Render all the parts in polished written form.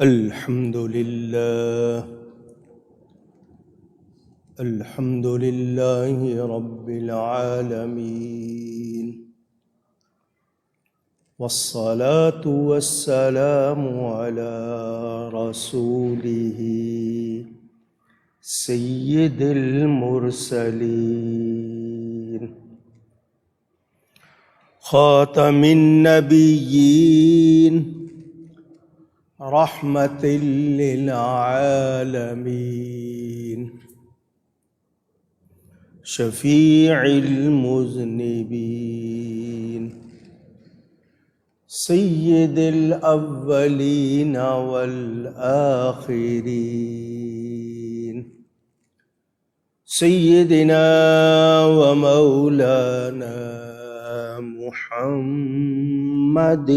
الحمد لله رب العالمين، والصلاة والسلام على رسوله سيد المرسلين خاتم النبيين رحمة للعالمين شفيع المذنبين سيد الأولين والآخرين سيدنا ومولانا محمد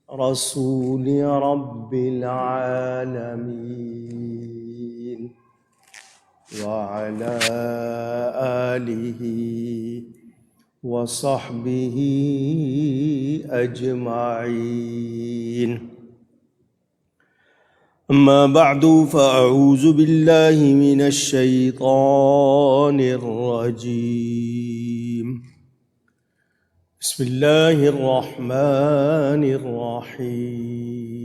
رسول رب العالمين وعلى آله وصحبه أجمعين. أما بعد فأعوذ بالله من الشيطان الرجيم. بسم الله الرحمن الرحيم.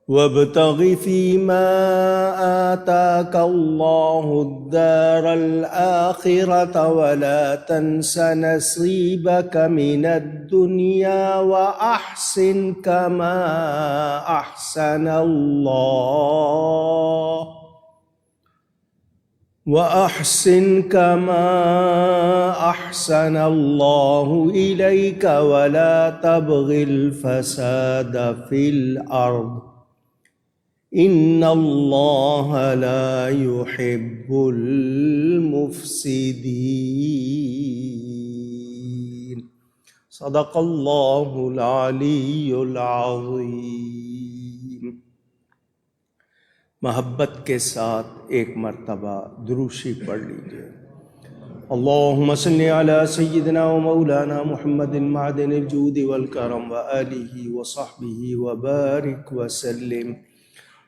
وابتغ فيما آتاك الله الدار الآخرة ولا تنس نصيبك من الدنيا وأحسن كما أحسن الله إليك ولا تبغ الفساد في الأرض إن الله لا يحب المفسدين. صدق اللہ العلی العظیم. محبت کے ساتھ ایک مرتبہ دروشی پڑھ لیجیے. اللہم صلی علی سیدنا و مولانا محمد معدن الجود والکرم وآلہ وصحبہ وبارک وسلم.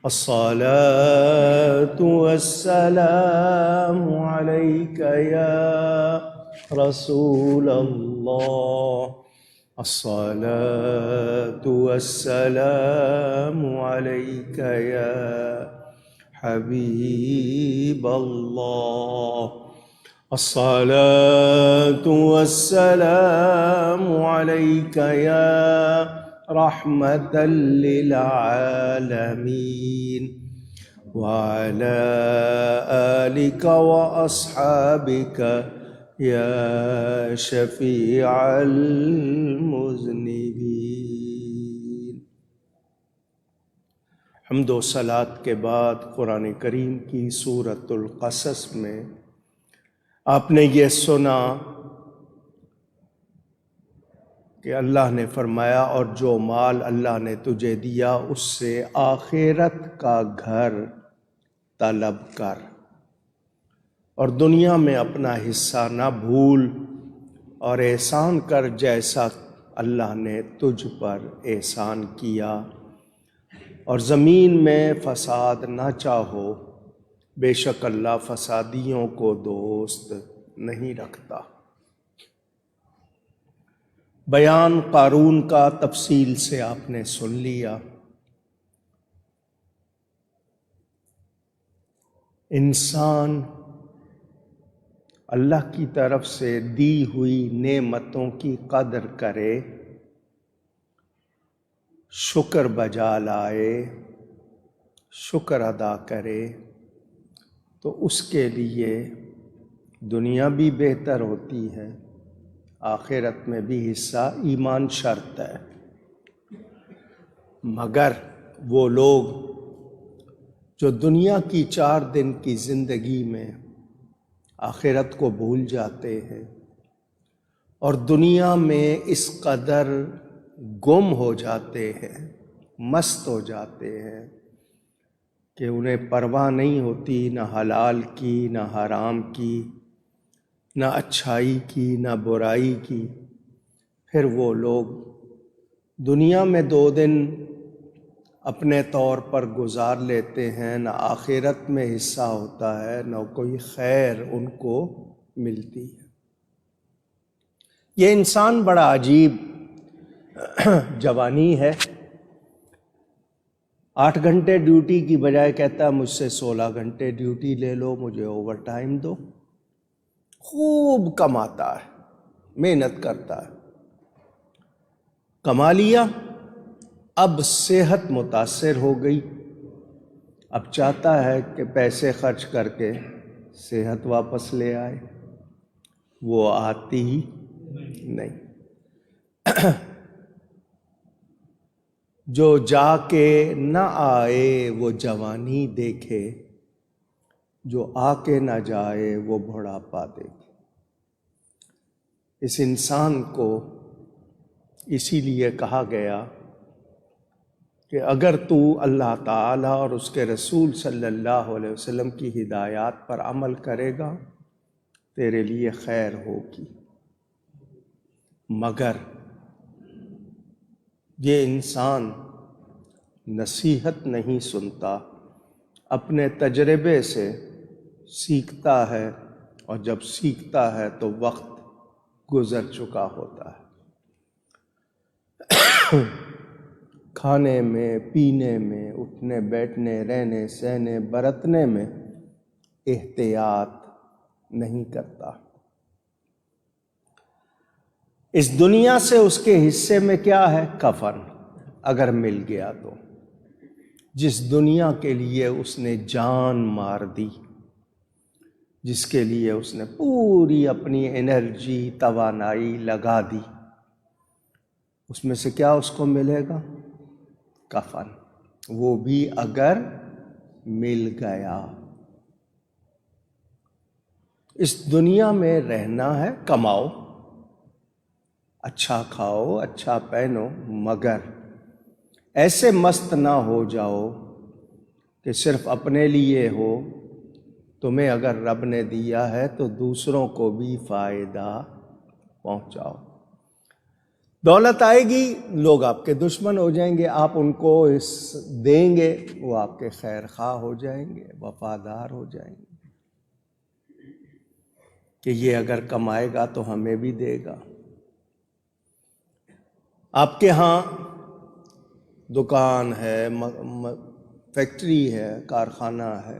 الصلاة والسلام عليك يا رسول الله. الصلاة والسلام عليك يا حبيب الله. الصلاة والسلام عليك يا رحمة للعالمين وعلى آلك وأصحابك يا شفيع المذنبين. حمد و صلات کے بعد قرآن کریم کی سورۃ القصص میں آپ نے یہ سنا کہ اللہ نے فرمایا اور جو مال اللہ نے تجھے دیا اس سے آخرت کا گھر طلب کر اور دنیا میں اپنا حصہ نہ بھول اور احسان کر جیسا اللہ نے تجھ پر احسان کیا اور زمین میں فساد نہ چاہو، بے شک اللہ فسادیوں کو دوست نہیں رکھتا. بیان قارون کا تفصیل سے آپ نے سن لیا. انسان اللہ کی طرف سے دی ہوئی نعمتوں کی قدر کرے، شکر بجا لائے، شکر ادا کرے تو اس کے لیے دنیا بھی بہتر ہوتی ہے، آخرت میں بھی حصہ. ایمان شرط ہے، مگر وہ لوگ جو دنیا کی 4 دن کی زندگی میں آخرت کو بھول جاتے ہیں اور دنیا میں اس قدر گم ہو جاتے ہیں، مست ہو جاتے ہیں کہ انہیں پرواہ نہیں ہوتی نہ حلال کی نہ حرام کی، نہ اچھائی کی نہ برائی کی، پھر وہ لوگ دنیا میں 2 دن اپنے طور پر گزار لیتے ہیں، نہ آخرت میں حصہ ہوتا ہے، نہ کوئی خیر ان کو ملتی ہے۔ یہ انسان بڑا عجیب جوانی ہے، 8 گھنٹے ڈیوٹی کی بجائے کہتا ہے مجھ سے 16 گھنٹے ڈیوٹی لے لو، مجھے اوور ٹائم دو۔ خوب کماتا ہے، محنت کرتا ہے، کما لیا، اب صحت متاثر ہو گئی، اب چاہتا ہے کہ پیسے خرچ کر کے صحت واپس لے آئے، وہ آتی ہی نہیں۔ جو جا کے نہ آئے وہ جوانی دیکھے، جو آ کے نہ جائے وہ بڑھاپا دیکھے۔ اس انسان کو اسی لیے کہا گیا کہ اگر تو اللہ تعالیٰ اور اس کے رسول صلی اللہ علیہ وسلم کی ہدایات پر عمل کرے گا تیرے لیے خیر ہوگی، مگر یہ انسان نصیحت نہیں سنتا، اپنے تجربے سے سیکھتا ہے، اور جب سیکھتا ہے تو وقت گزر چکا ہوتا ہے۔ کھانے میں، پینے میں، اٹھنے بیٹھنے، رہنے سہنے برتنے میں احتیاط نہیں کرتا۔ اس دنیا سے اس کے حصے میں کیا ہے؟ کفن، اگر مل گیا تو۔ جس دنیا کے لیے اس نے جان مار دی، جس کے لیے اس نے پوری اپنی انرجی توانائی لگا دی، اس میں سے کیا اس کو ملے گا؟ کفن، وہ بھی اگر مل گیا۔ اس دنیا میں رہنا ہے، کماؤ، اچھا کھاؤ، اچھا پہنو، مگر ایسے مست نہ ہو جاؤ کہ صرف اپنے لیے ہو۔ تمہیں اگر رب نے دیا ہے تو دوسروں کو بھی فائدہ پہنچاؤ۔ دولت آئے گی، لوگ آپ کے دشمن ہو جائیں گے، آپ ان کو اس دیں گے، وہ آپ کے خیر خواہ ہو جائیں گے، وفادار ہو جائیں گے، کہ یہ اگر کمائے گا تو ہمیں بھی دے گا۔ آپ کے ہاں دکان ہے، فیکٹری ہے، کارخانہ ہے،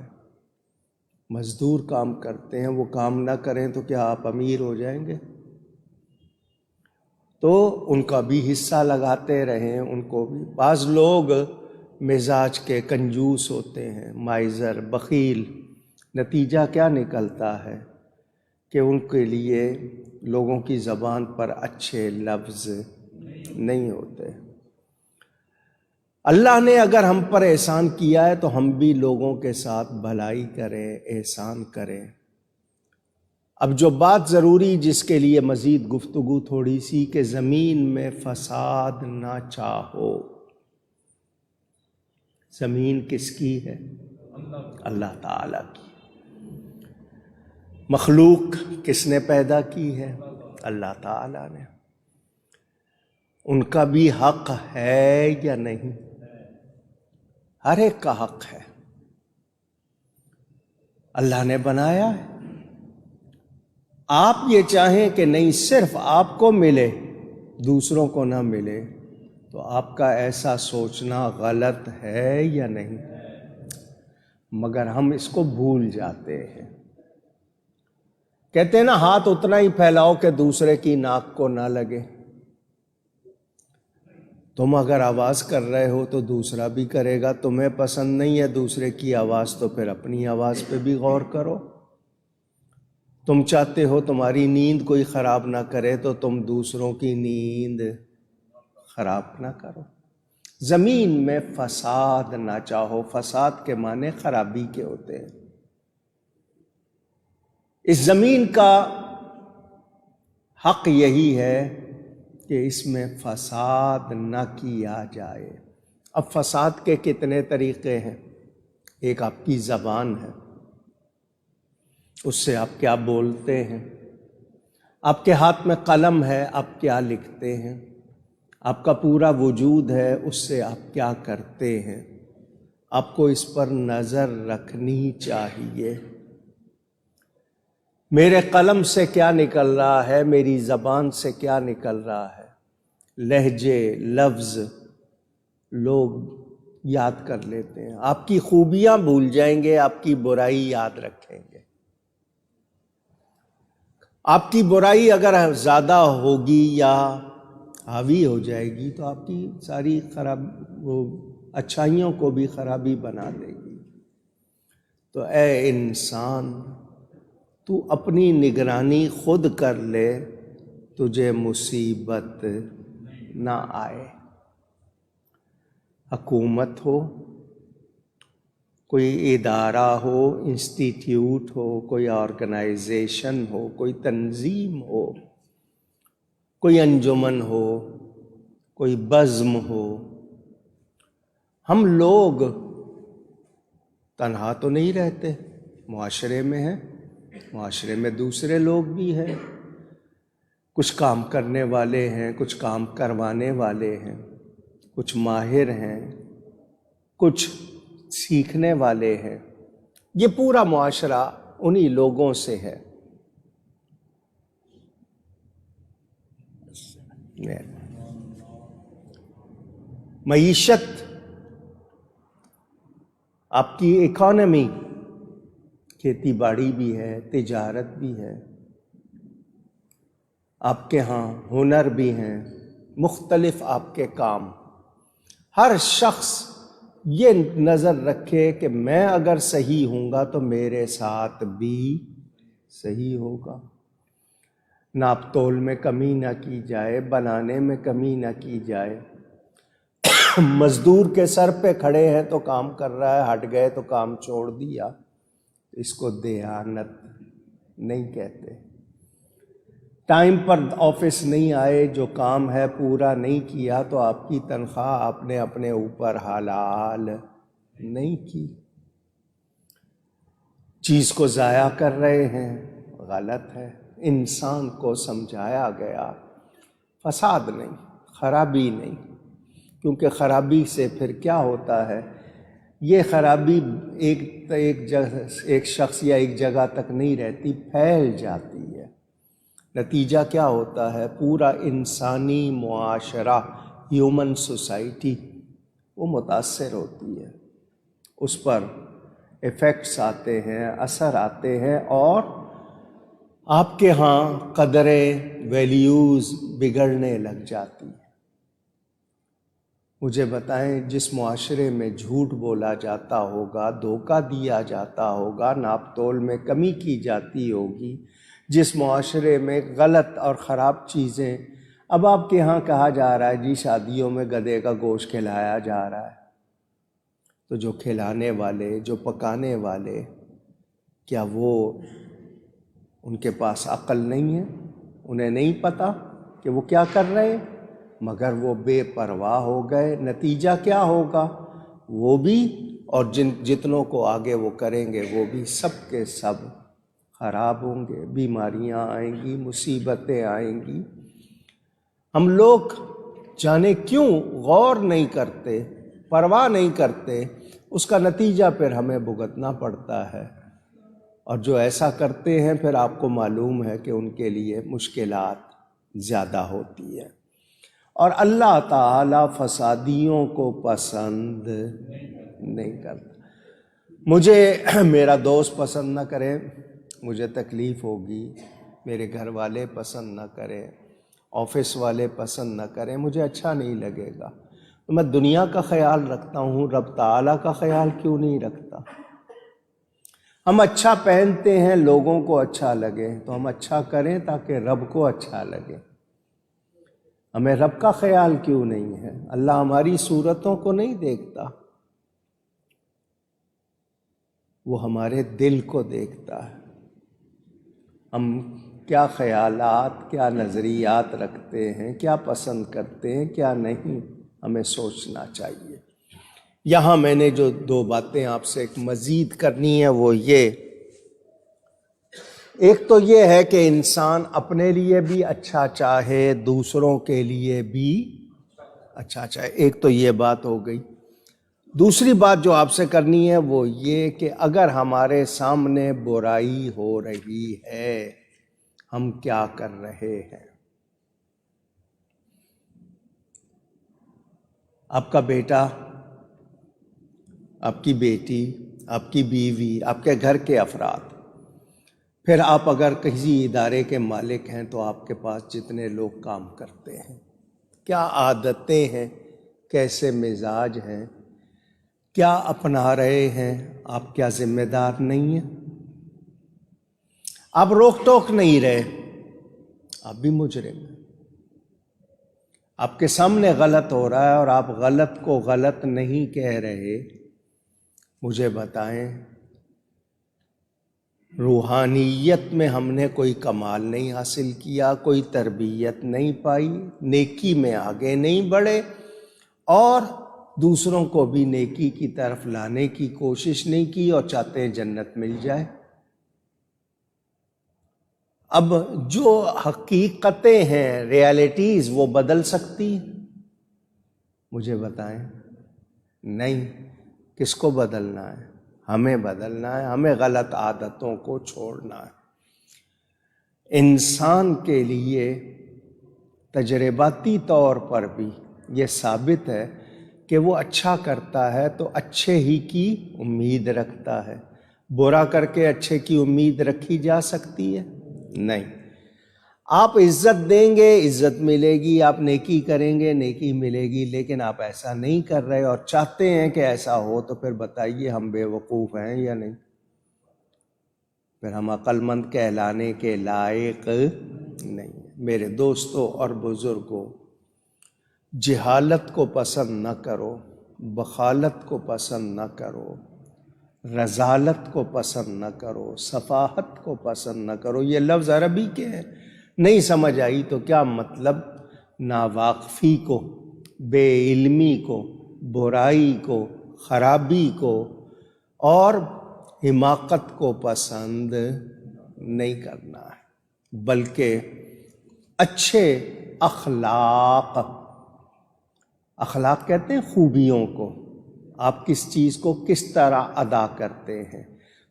مزدور کام کرتے ہیں، وہ کام نہ کریں تو کیا آپ امیر ہو جائیں گے؟ تو ان کا بھی حصہ لگاتے رہیں، ان کو بھی۔ بعض لوگ مزاج کے کنجوس ہوتے ہیں، مائزر، بخیل، نتیجہ کیا نکلتا ہے کہ ان کے لیے لوگوں کی زبان پر اچھے لفظ نہیں ہوتے۔ اللہ نے اگر ہم پر احسان کیا ہے تو ہم بھی لوگوں کے ساتھ بھلائی کریں، احسان کریں۔ اب جو بات ضروری، جس کے لیے مزید گفتگو تھوڑی سی، کہ زمین میں فساد نہ چاہو۔ زمین کس کی ہے؟ اللہ تعالیٰ کی۔ مخلوق کس نے پیدا کی ہے؟ اللہ تعالیٰ نے۔ ان کا بھی حق ہے یا نہیں؟ ہر ایک کا حق ہے۔ اللہ نے بنایا ہے۔ آپ یہ چاہیں کہ نہیں صرف آپ کو ملے، دوسروں کو نہ ملے، تو آپ کا ایسا سوچنا غلط ہے یا نہیں؟ مگر ہم اس کو بھول جاتے ہیں۔ کہتے ہیں نا، ہاتھ اتنا ہی پھیلاؤ کہ دوسرے کی ناک کو نہ لگے۔ تم اگر آواز کر رہے ہو تو دوسرا بھی کرے گا۔ تمہیں پسند نہیں ہے دوسرے کی آواز تو پھر اپنی آواز پہ بھی غور کرو۔ تم چاہتے ہو تمہاری نیند کوئی خراب نہ کرے تو تم دوسروں کی نیند خراب نہ کرو۔ زمین میں فساد نہ چاہو۔ فساد کے معنی خرابی کے ہوتے ہیں۔ اس زمین کا حق یہی ہے کہ اس میں فساد نہ کیا جائے۔ اب فساد کے کتنے طریقے ہیں؟ ایک آپ کی زبان ہے، اس سے آپ کیا بولتے ہیں، آپ کے ہاتھ میں قلم ہے، آپ کیا لکھتے ہیں؟ آپ کا پورا وجود ہے، اس سے آپ کیا کرتے ہیں؟ آپ کو اس پر نظر رکھنی چاہیے۔ میرے قلم سے کیا نکل رہا ہے، میری زبان سے کیا نکل رہا ہے؟ لہجے، لفظ لوگ یاد کر لیتے ہیں، آپ کی خوبیاں بھول جائیں گے، آپ کی برائی یاد رکھیں گے۔ آپ کی برائی اگر زیادہ ہوگی یا حاوی ہو جائے گی تو آپ کی ساری اچھائیوں کو بھی خرابی بنا دے گی۔ تو اے انسان، تو اپنی نگرانی خود کر لے، تجھے مصیبت نہ آئے۔ حکومت ہو، کوئی ادارہ ہو، انسٹیٹیوٹ ہو، کوئی آرگنائزیشن ہو، کوئی تنظیم ہو، کوئی انجمن ہو، کوئی بزم ہو، ہم لوگ تنہا تو نہیں رہتے، معاشرے میں ہیں، معاشرے میں دوسرے لوگ بھی ہیں، کچھ کام کرنے والے ہیں، کچھ کام کروانے والے ہیں، کچھ ماہر ہیں، کچھ سیکھنے والے ہیں۔ یہ پورا معاشرہ انہی لوگوں سے ہے۔ معیشت، آپ کی اکانومی، کھیتی باڑی بھی ہے، تجارت بھی ہے، آپ کے ہاں ہنر بھی ہیں، مختلف آپ کے کام۔ ہر شخص یہ نظر رکھے کہ میں اگر صحیح ہوں گا تو میرے ساتھ بھی صحیح ہوگا۔ ناپ تول میں کمی نہ کی جائے، بنانے میں کمی نہ کی جائے۔ مزدور کے سر پہ کھڑے ہیں تو کام کر رہا ہے، ہٹ گئے تو کام چھوڑ دیا، اس کو دیانت نہیں کہتے۔ ٹائم پر آفس نہیں آئے، جو کام ہے پورا نہیں کیا تو آپ کی تنخواہ آپ نے اپنے اوپر حلال نہیں کی۔ چیز کو ضائع کر رہے ہیں، غلط ہے۔ انسان کو سمجھایا گیا فساد نہیں، خرابی نہیں، کیونکہ خرابی سے پھر کیا ہوتا ہے، یہ خرابی ایک شخص یا ایک جگہ تک نہیں رہتی، پھیل جاتی ہے۔ نتیجہ کیا ہوتا ہے، پورا انسانی معاشرہ، ہیومن سوسائٹی وہ متاثر ہوتی ہے، اس پر ایفیکٹس آتے ہیں، اثر آتے ہیں، اور آپ کے ہاں قدریں، ویلیوز بگڑنے لگ جاتی ہیں۔ مجھے بتائیں، جس معاشرے میں جھوٹ بولا جاتا ہوگا، دھوکہ دیا جاتا ہوگا، ناپ تول میں کمی کی جاتی ہوگی، جس معاشرے میں غلط اور خراب چیزیں، اب آپ کے ہاں کہا جا رہا ہے جی شادیوں میں گدھے کا گوشت کھلایا جا رہا ہے، تو جو کھلانے والے، جو پکانے والے، کیا وہ ان کے پاس عقل نہیں ہے؟ انہیں نہیں پتا کہ وہ کیا کر رہے ہیں؟ مگر وہ بے پرواہ ہو گئے۔ نتیجہ کیا ہوگا؟ وہ بھی اور جتنوں کو آگے وہ کریں گے وہ بھی سب کے سب خراب ہوں گے، بیماریاں آئیں گی، مصیبتیں آئیں گی۔ ہم لوگ جانے کیوں غور نہیں کرتے، پرواہ نہیں کرتے، اس کا نتیجہ پھر ہمیں بھگتنا پڑتا ہے۔ اور جو ایسا کرتے ہیں پھر آپ کو معلوم ہے کہ ان کے لیے مشکلات زیادہ ہوتی ہے۔ اور اللہ تعالیٰ فسادیوں کو پسند نہیں کرتا۔ مجھے میرا دوست پسند نہ کرے، مجھے تکلیف ہوگی، میرے گھر والے پسند نہ کریں، آفس والے پسند نہ کریں، مجھے اچھا نہیں لگے گا۔ تو میں دنیا کا خیال رکھتا ہوں، رب تعالیٰ کا خیال کیوں نہیں رکھتا؟ ہم اچھا پہنتے ہیں لوگوں کو اچھا لگے، تو ہم اچھا کریں تاکہ رب کو اچھا لگے۔ ہمیں رب کا خیال کیوں نہیں ہے؟ اللہ ہماری صورتوں کو نہیں دیکھتا، وہ ہمارے دل کو دیکھتا ہے۔ ہم کیا خیالات، کیا نظریات رکھتے ہیں، کیا پسند کرتے ہیں، کیا نہیں، ہمیں سوچنا چاہیے۔ یہاں میں نے جو دو باتیں آپ سے ایک مزید کرنی ہے وہ یہ ایک تو یہ ہے کہ انسان اپنے لیے بھی اچھا چاہے، دوسروں کے لیے بھی اچھا چاہے، ایک تو یہ بات ہو گئی۔ دوسری بات جو آپ سے کرنی ہے وہ یہ کہ اگر ہمارے سامنے برائی ہو رہی ہے، ہم کیا کر رہے ہیں؟ آپ کا بیٹا، آپ کی بیٹی، آپ کی بیوی، آپ کے گھر کے افراد، پھر آپ اگر کسی ادارے کے مالک ہیں تو آپ کے پاس جتنے لوگ کام کرتے ہیں، کیا عادتیں ہیں، کیسے مزاج ہیں، کیا اپنا رہے ہیں؟ آپ کیا ذمہ دار نہیں ہیں؟ آپ روک ٹوک نہیں رہے، آپ بھی مجرم ہیں۔ آپ کے سامنے غلط ہو رہا ہے اور آپ غلط کو غلط نہیں کہہ رہے۔ مجھے بتائیں، روحانیت میں ہم نے کوئی کمال نہیں حاصل کیا، کوئی تربیت نہیں پائی، نیکی میں آگے نہیں بڑھے، اور دوسروں کو بھی نیکی کی طرف لانے کی کوشش نہیں کی، اور چاہتے ہیں جنت مل جائے۔ اب جو حقیقتیں ہیں، ریالٹیز، وہ بدل سکتی ہیں؟ مجھے بتائیں، نہیں۔ کس کو بدلنا ہے؟ ہمیں بدلنا ہے، ہمیں غلط عادتوں کو چھوڑنا ہے۔ انسان کے لیے تجرباتی طور پر بھی یہ ثابت ہے کہ وہ اچھا کرتا ہے تو اچھے ہی کی امید رکھتا ہے۔ برا کر کے اچھے کی امید رکھی جا سکتی ہے؟ نہیں۔ آپ عزت دیں گے، عزت ملے گی، آپ نیکی کریں گے، نیکی ملے گی، لیکن آپ ایسا نہیں کر رہے اور چاہتے ہیں کہ ایسا ہو، تو پھر بتائیے ہم بے وقوف ہیں یا نہیں؟ پھر ہم عقل مند کہلانے کے لائق نہیں۔ میرے دوستوں اور بزرگوں، جہالت کو پسند نہ کرو، بخالت کو پسند نہ کرو، رذالت کو پسند نہ کرو، سفاہت کو پسند نہ کرو۔ یہ لفظ عربی کے ہیں، نہیں سمجھ آئی تو کیا مطلب؟ ناواقفی کو، بے علمی کو، برائی کو، خرابی کو اور حماقت کو پسند نہیں کرنا ہے، بلکہ اچھے اخلاق کہتے ہیں خوبیوں کو، آپ کس چیز کو کس طرح ادا کرتے ہیں،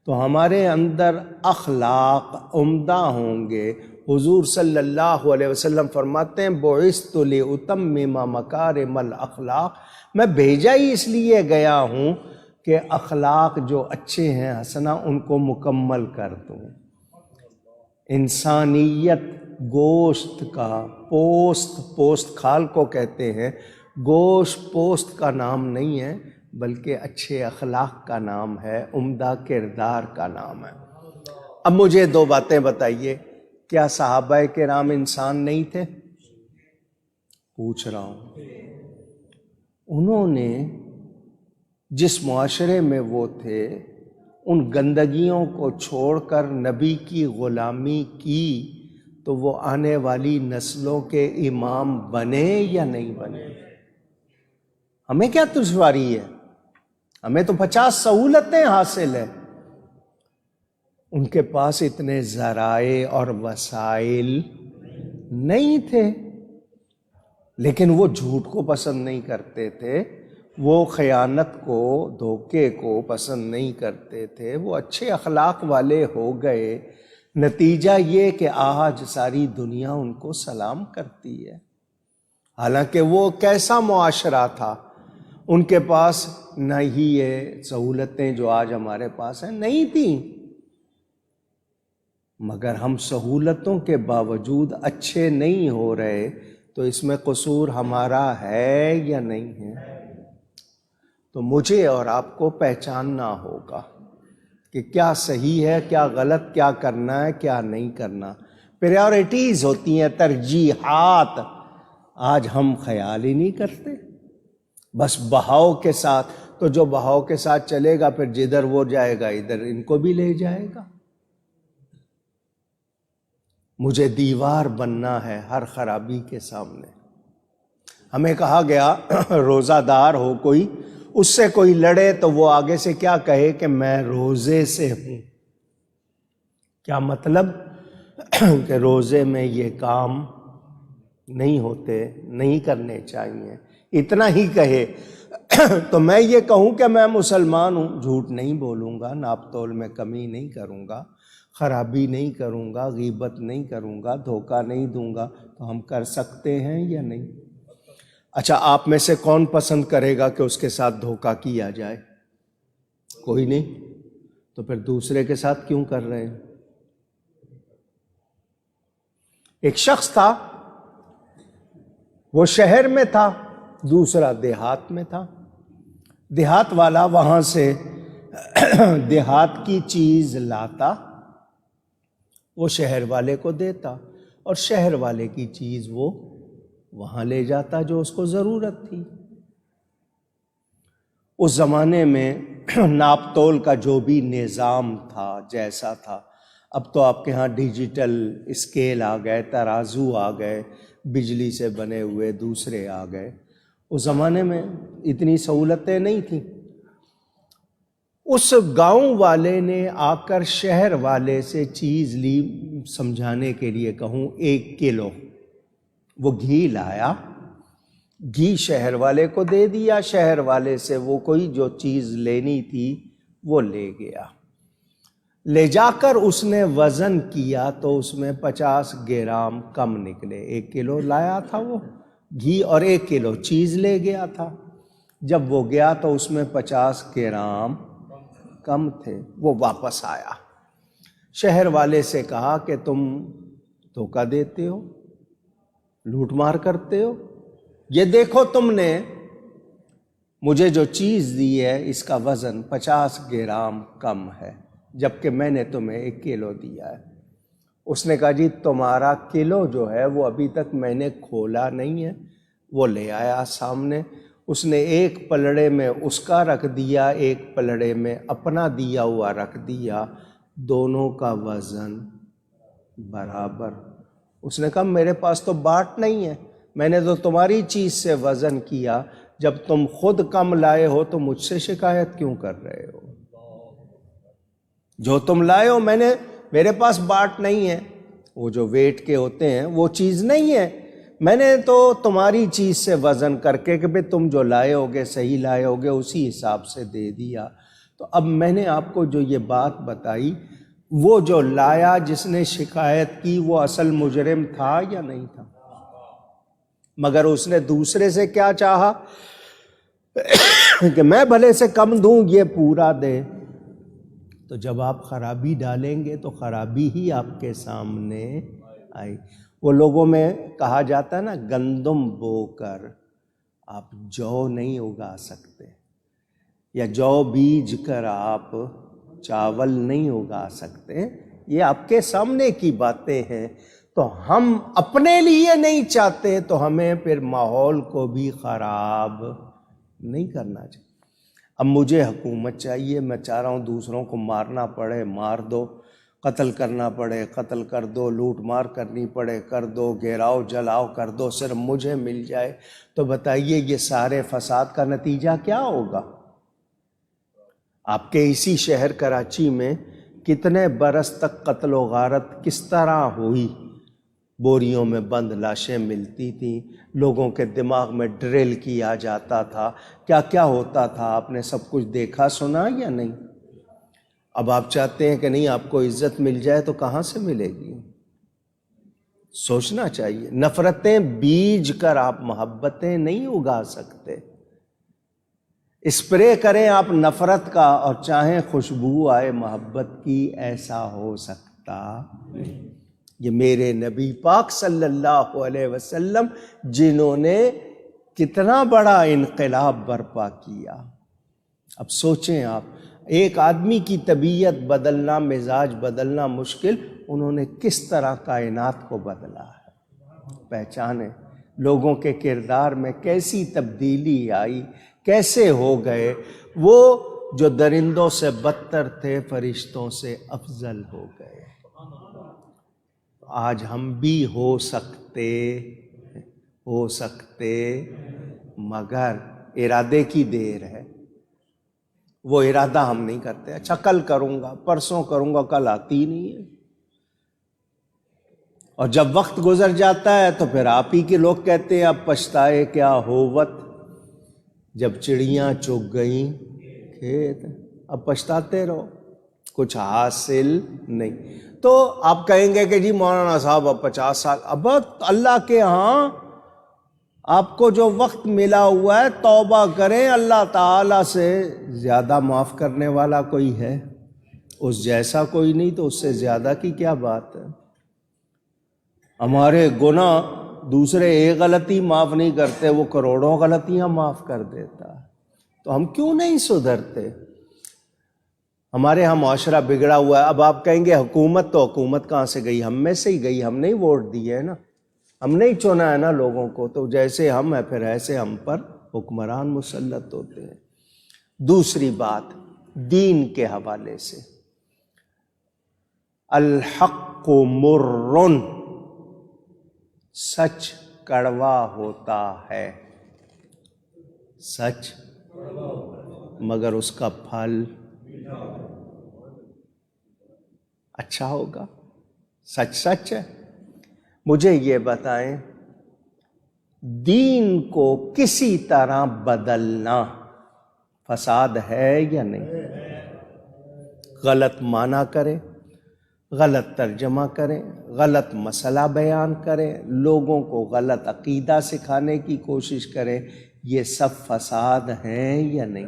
تو ہمارے اندر اخلاق عمدہ ہوں گے۔ حضور صلی اللہ علیہ وسلم فرماتے ہیں، بعثت لأتمم مکارم الاخلاق، میں بھیجا ہی اس لیے گیا ہوں کہ اخلاق جو اچھے ہیں حسنہ، ان کو مکمل کر دوں۔ انسانیت گوشت کا، پوست کھال کو کہتے ہیں، گوشت پوست کا نام نہیں ہے، بلکہ اچھے اخلاق کا نام ہے، عمدہ کردار کا نام ہے۔ اب مجھے دو باتیں بتائیے، کیا صحابہ کرام انسان نہیں تھے؟ پوچھ رہا ہوں۔ انہوں نے جس معاشرے میں وہ تھے، ان گندگیوں کو چھوڑ کر نبی کی غلامی کی، تو وہ آنے والی نسلوں کے امام بنے یا نہیں بنے؟ ہمیں کیا دشواری ہے؟ ہمیں تو 50 سہولتیں حاصل ہیں۔ ان کے پاس اتنے ذرائع اور وسائل نہیں تھے، لیکن وہ جھوٹ کو پسند نہیں کرتے تھے، وہ خیانت کو، دھوکے کو پسند نہیں کرتے تھے، وہ اچھے اخلاق والے ہو گئے۔ نتیجہ یہ کہ آج ساری دنیا ان کو سلام کرتی ہے، حالانکہ وہ کیسا معاشرہ تھا۔ ان کے پاس نہ ہی یہ سہولتیں جو آج ہمارے پاس ہیں نہیں تھیں، مگر ہم سہولتوں کے باوجود اچھے نہیں ہو رہے، تو اس میں قصور ہمارا ہے یا نہیں ہے؟ تو مجھے اور آپ کو پہچاننا ہوگا کہ کیا صحیح ہے، کیا غلط، کیا کرنا ہے، کیا نہیں کرنا۔ پریورٹیز ہوتی ہیں، ترجیحات۔ آج ہم خیال ہی نہیں کرتے، بس بہاؤ کے ساتھ، تو جو بہاؤ کے ساتھ چلے گا پھر جدھر وہ جائے گا ادھر ان کو بھی لے جائے گا۔ مجھے دیوار بننا ہے ہر خرابی کے سامنے۔ ہمیں کہا گیا روزہ دار ہو کوئی، اس سے کوئی لڑے تو وہ آگے سے کیا کہے کہ میں روزے سے ہوں۔ کیا مطلب؟ کہ روزے میں یہ کام نہیں ہوتے، نہیں کرنے چاہیے، اتنا ہی کہے تو میں یہ کہوں کہ میں مسلمان ہوں، جھوٹ نہیں بولوں گا، ناپ تول میں کمی نہیں کروں گا، خرابی نہیں کروں گا، غیبت نہیں کروں گا، دھوکہ نہیں دوں گا، تو ہم کر سکتے ہیں یا نہیں؟ اچھا، آپ میں سے کون پسند کرے گا کہ اس کے ساتھ دھوکہ کیا جائے؟ کوئی نہیں، تو پھر دوسرے کے ساتھ کیوں کر رہے ہیں؟ ایک شخص تھا، وہ شہر میں تھا، دوسرا دیہات میں تھا۔ دیہات والا وہاں سے دیہات کی چیز لاتا، وہ شہر والے کو دیتا، اور شہر والے کی چیز وہ وہاں لے جاتا جو اس کو ضرورت تھی۔ اس زمانے میں ناپ تول کا جو بھی نظام تھا، جیسا تھا، اب تو آپ کے ہاں ڈیجیٹل اسکیل آ گئے، ترازو آ گئے، بجلی سے بنے ہوئے دوسرے آ گئے۔ اس زمانے میں اتنی سہولتیں نہیں تھیں۔ اس گاؤں والے نے آ کر شہر والے سے چیز لی، سمجھانے کے لیے کہوں 1 کلو وہ گھی لایا، گھی شہر والے کو دے دیا، شہر والے سے وہ کوئی جو چیز لینی تھی وہ لے گیا۔ لے جا کر اس نے وزن کیا تو اس میں 50 گرام کم نکلے۔ 1 کلو لایا تھا وہ گھی اور 1 کلو چیز لے گیا تھا۔ جب وہ گیا تو اس میں 50 گرام کم تھے۔ وہ واپس آیا، شہر والے سے کہا کہ تم دھوکہ دیتے ہو، لوٹ مار کرتے ہو، یہ دیکھو تم نے مجھے جو چیز دی ہے اس کا وزن 50 گرام کم ہے، جبکہ میں نے تمہیں 1 کلو دیا ہے۔ اس نے کہا جی تمہارا کلو جو ہے وہ ابھی تک میں نے کھولا نہیں ہے۔ وہ لے آیا سامنے، اس نے ایک پلڑے میں اس کا رکھ دیا، ایک پلڑے میں اپنا دیا ہوا رکھ دیا، دونوں کا وزن برابر۔ اس نے کہا میرے پاس تو باٹ نہیں ہے، میں نے تو تمہاری چیز سے وزن کیا، جب تم خود کم لائے ہو تو مجھ سے شکایت کیوں کر رہے ہو؟ جو تم لائے ہو میرے پاس باٹ نہیں ہے، وہ جو ویٹ کے ہوتے ہیں وہ چیز نہیں ہے، میں نے تو تمہاری چیز سے وزن کر کے کہ تم جو لائے ہوگے صحیح لائے ہوگے اسی حساب سے دے دیا۔ تو اب میں نے آپ کو جو یہ بات بتائی، وہ جو لایا جس نے شکایت کی وہ اصل مجرم تھا یا نہیں تھا؟ مگر اس نے دوسرے سے کیا چاہا کہ میں بھلے سے کم دوں، یہ پورا دے۔ تو جب آپ خرابی ڈالیں گے تو خرابی ہی آپ کے سامنے آئی۔ وہ لوگوں میں کہا جاتا ہے نا، گندم بو کر آپ جو نہیں اگا سکتے، یا جو بیج کر آپ چاول نہیں اگا سکتے، یہ آپ کے سامنے کی باتیں ہیں۔ تو ہم اپنے لیے نہیں چاہتے تو ہمیں پھر ماحول کو بھی خراب نہیں کرنا چاہیے۔ اب مجھے حکومت چاہیے، میں چاہ رہا ہوں دوسروں کو مارنا پڑے مار دو، قتل کرنا پڑے قتل کر دو، لوٹ مار کرنی پڑے کر دو، گھیراؤ جلاؤ کر دو، صرف مجھے مل جائے۔ تو بتائیے یہ سارے فساد کا نتیجہ کیا ہوگا؟ آپ کے اسی شہر کراچی میں کتنے برس تک قتل و غارت کس طرح ہوئی؟ بوریوں میں بند لاشیں ملتی تھیں، لوگوں کے دماغ میں ڈرل کیا جاتا تھا، کیا کیا ہوتا تھا، آپ نے سب کچھ دیکھا سنا یا نہیں؟ اب آپ چاہتے ہیں کہ نہیں آپ کو عزت مل جائے، تو کہاں سے ملے گی؟ سوچنا چاہیے۔ نفرتیں بیج کر آپ محبتیں نہیں اگا سکتے۔ اسپرے کریں آپ نفرت کا اور چاہیں خوشبو آئے محبت کی، ایسا ہو سکتا نہیں۔ یہ میرے نبی پاک صلی اللہ علیہ وسلم جنہوں نے کتنا بڑا انقلاب برپا کیا۔ اب سوچیں آپ، ایک آدمی کی طبیعت بدلنا، مزاج بدلنا مشکل، انہوں نے کس طرح کائنات کو بدلا ہے۔ پہچانے لوگوں کے کردار میں کیسی تبدیلی آئی، کیسے ہو گئے، وہ جو درندوں سے بدتر تھے فرشتوں سے افضل ہو گئے۔ آج ہم بھی ہو سکتے مگر ارادے کی دیر ہے۔ وہ ارادہ ہم نہیں کرتے، اچھا کل کروں گا، پرسوں کروں گا، کل آتی ہی نہیں ہے۔ اور جب وقت گزر جاتا ہے تو پھر آپ ہی کے لوگ کہتے ہیں اب پچھتائے کیا ہووت، جب چڑیاں چگ گئیں کھیت، اب پچھتاتے رہو، کچھ حاصل نہیں۔ تو آپ کہیں گے کہ جی مولانا صاحب اب 50 سال، اب اللہ کے ہاں آپ کو جو وقت ملا ہوا ہے توبہ کریں، اللہ تعالیٰ سے زیادہ معاف کرنے والا کوئی ہے؟ اس جیسا کوئی نہیں، تو اس سے زیادہ کی کیا بات ہے؟ ہمارے گناہ دوسرے ایک غلطی معاف نہیں کرتے، وہ کروڑوں غلطیاں معاف کر دیتا ہے۔ تو ہم کیوں نہیں سدھرتے؟ ہمارے یہاں معاشرہ بگڑا ہوا ہے۔ اب آپ کہیں گے حکومت، تو حکومت کہاں سے گئی؟ ہم میں سے ہی گئی، ہم نے ہی ووٹ دیے ہے نا، ہم نے ہی چنا ہے نا لوگوں کو، تو جیسے ہم ہیں پھر ایسے ہم پر حکمران مسلط ہوتے ہیں۔ دوسری بات دین کے حوالے سے، الحق مرن، سچ کڑوا ہوتا ہے، سچ مگر اس کا پھل اچھا ہوگا۔ سچ سچ ہے۔ مجھے یہ بتائیں، دین کو کسی طرح بدلنا فساد ہے یا نہیں؟ غلط معنی کریں، غلط ترجمہ کریں، غلط مسئلہ بیان کریں، لوگوں کو غلط عقیدہ سکھانے کی کوشش کریں، یہ سب فساد ہیں یا نہیں؟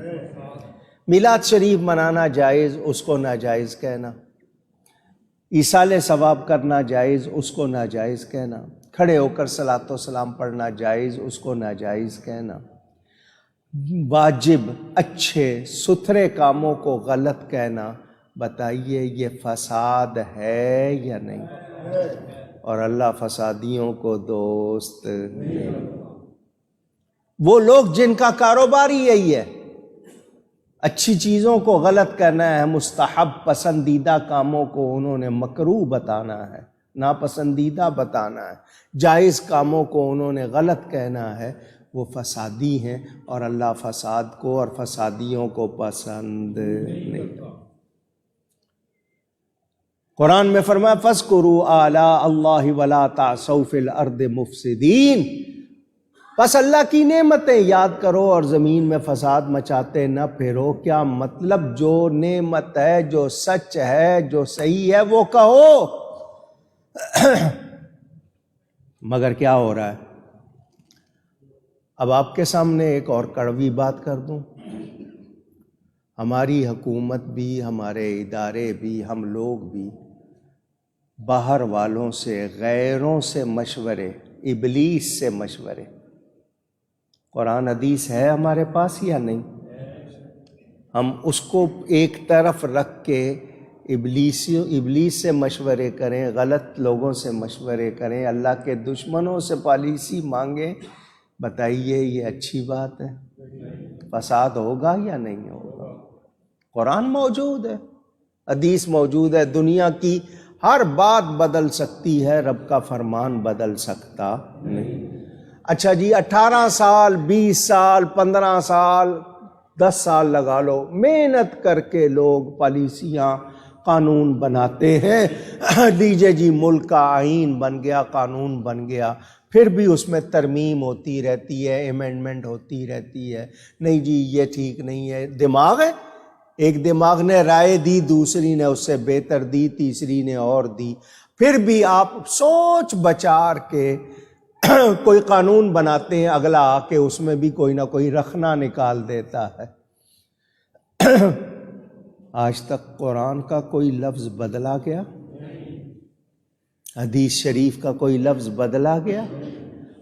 میلاد شریف منانا جائز، اس کو ناجائز کہنا، ایصال ثواب کرنا جائز، اس کو ناجائز کہنا، کھڑے ہو کر صلاۃ و سلام پڑھنا جائز، اس کو ناجائز کہنا، واجب اچھے ستھرے کاموں کو غلط کہنا، بتائیے یہ فساد ہے یا نہیں؟ اور اللہ فسادیوں کو دوست نہیں۔ وہ لوگ جن کا کاروبار ہی یہی ہے، اچھی چیزوں کو غلط کرنا ہے، مستحب پسندیدہ کاموں کو انہوں نے مکروہ بتانا ہے، ناپسندیدہ بتانا ہے، جائز کاموں کو انہوں نے غلط کہنا ہے، وہ فسادی ہیں، اور اللہ فساد کو اور فسادیوں کو پسند نہیں۔ قرآن میں فرمایا فاذکروا آلاء اللہ ولا تعثوا فی الارض مفسدین، بس اللہ کی نعمتیں یاد کرو اور زمین میں فساد مچاتے نہ پھرو۔ کیا مطلب؟ جو نعمت ہے، جو سچ ہے، جو صحیح ہے وہ کہو، مگر کیا ہو رہا ہے؟ اب آپ کے سامنے ایک اور کڑوی بات کر دوں، ہماری حکومت بھی، ہمارے ادارے بھی، ہم لوگ بھی باہر والوں سے، غیروں سے مشورے، ابلیس سے مشورے، قرآن حدیث ہے ہمارے پاس یا نہیں؟ ہم اس کو ایک طرف رکھ کے ابلیس سے مشورے کریں، غلط لوگوں سے مشورے کریں، اللہ کے دشمنوں سے پالیسی مانگیں، بتائیے یہ اچھی بات ہے؟ فساد ہوگا یا نہیں ہوگا؟ قرآن موجود ہے، حدیث موجود ہے، دنیا کی ہر بات بدل سکتی ہے، رب کا فرمان بدل سکتا نہیں۔ اچھا جی 18 سال 20 سال 15 سال 10 سال لگا لو، محنت کر کے لوگ پالیسیاں قانون بناتے ہیں، لیجیے جی ملک کا آئین بن گیا، قانون بن گیا، پھر بھی اس میں ترمیم ہوتی رہتی ہے، ایمنڈمنٹ ہوتی رہتی ہے، نہیں جی یہ ٹھیک نہیں ہے۔ دماغ ہے، ایک دماغ نے رائے دی، دوسری نے اس سے بہتر دی، تیسری نے اور دی، پھر بھی آپ سوچ بچار کے کوئی قانون بناتے ہیں، اگلا آ کے اس میں بھی کوئی نہ کوئی رخنا نکال دیتا ہے۔ آج تک قرآن کا کوئی لفظ بدلا گیا؟ حدیث شریف کا کوئی لفظ بدلا گیا؟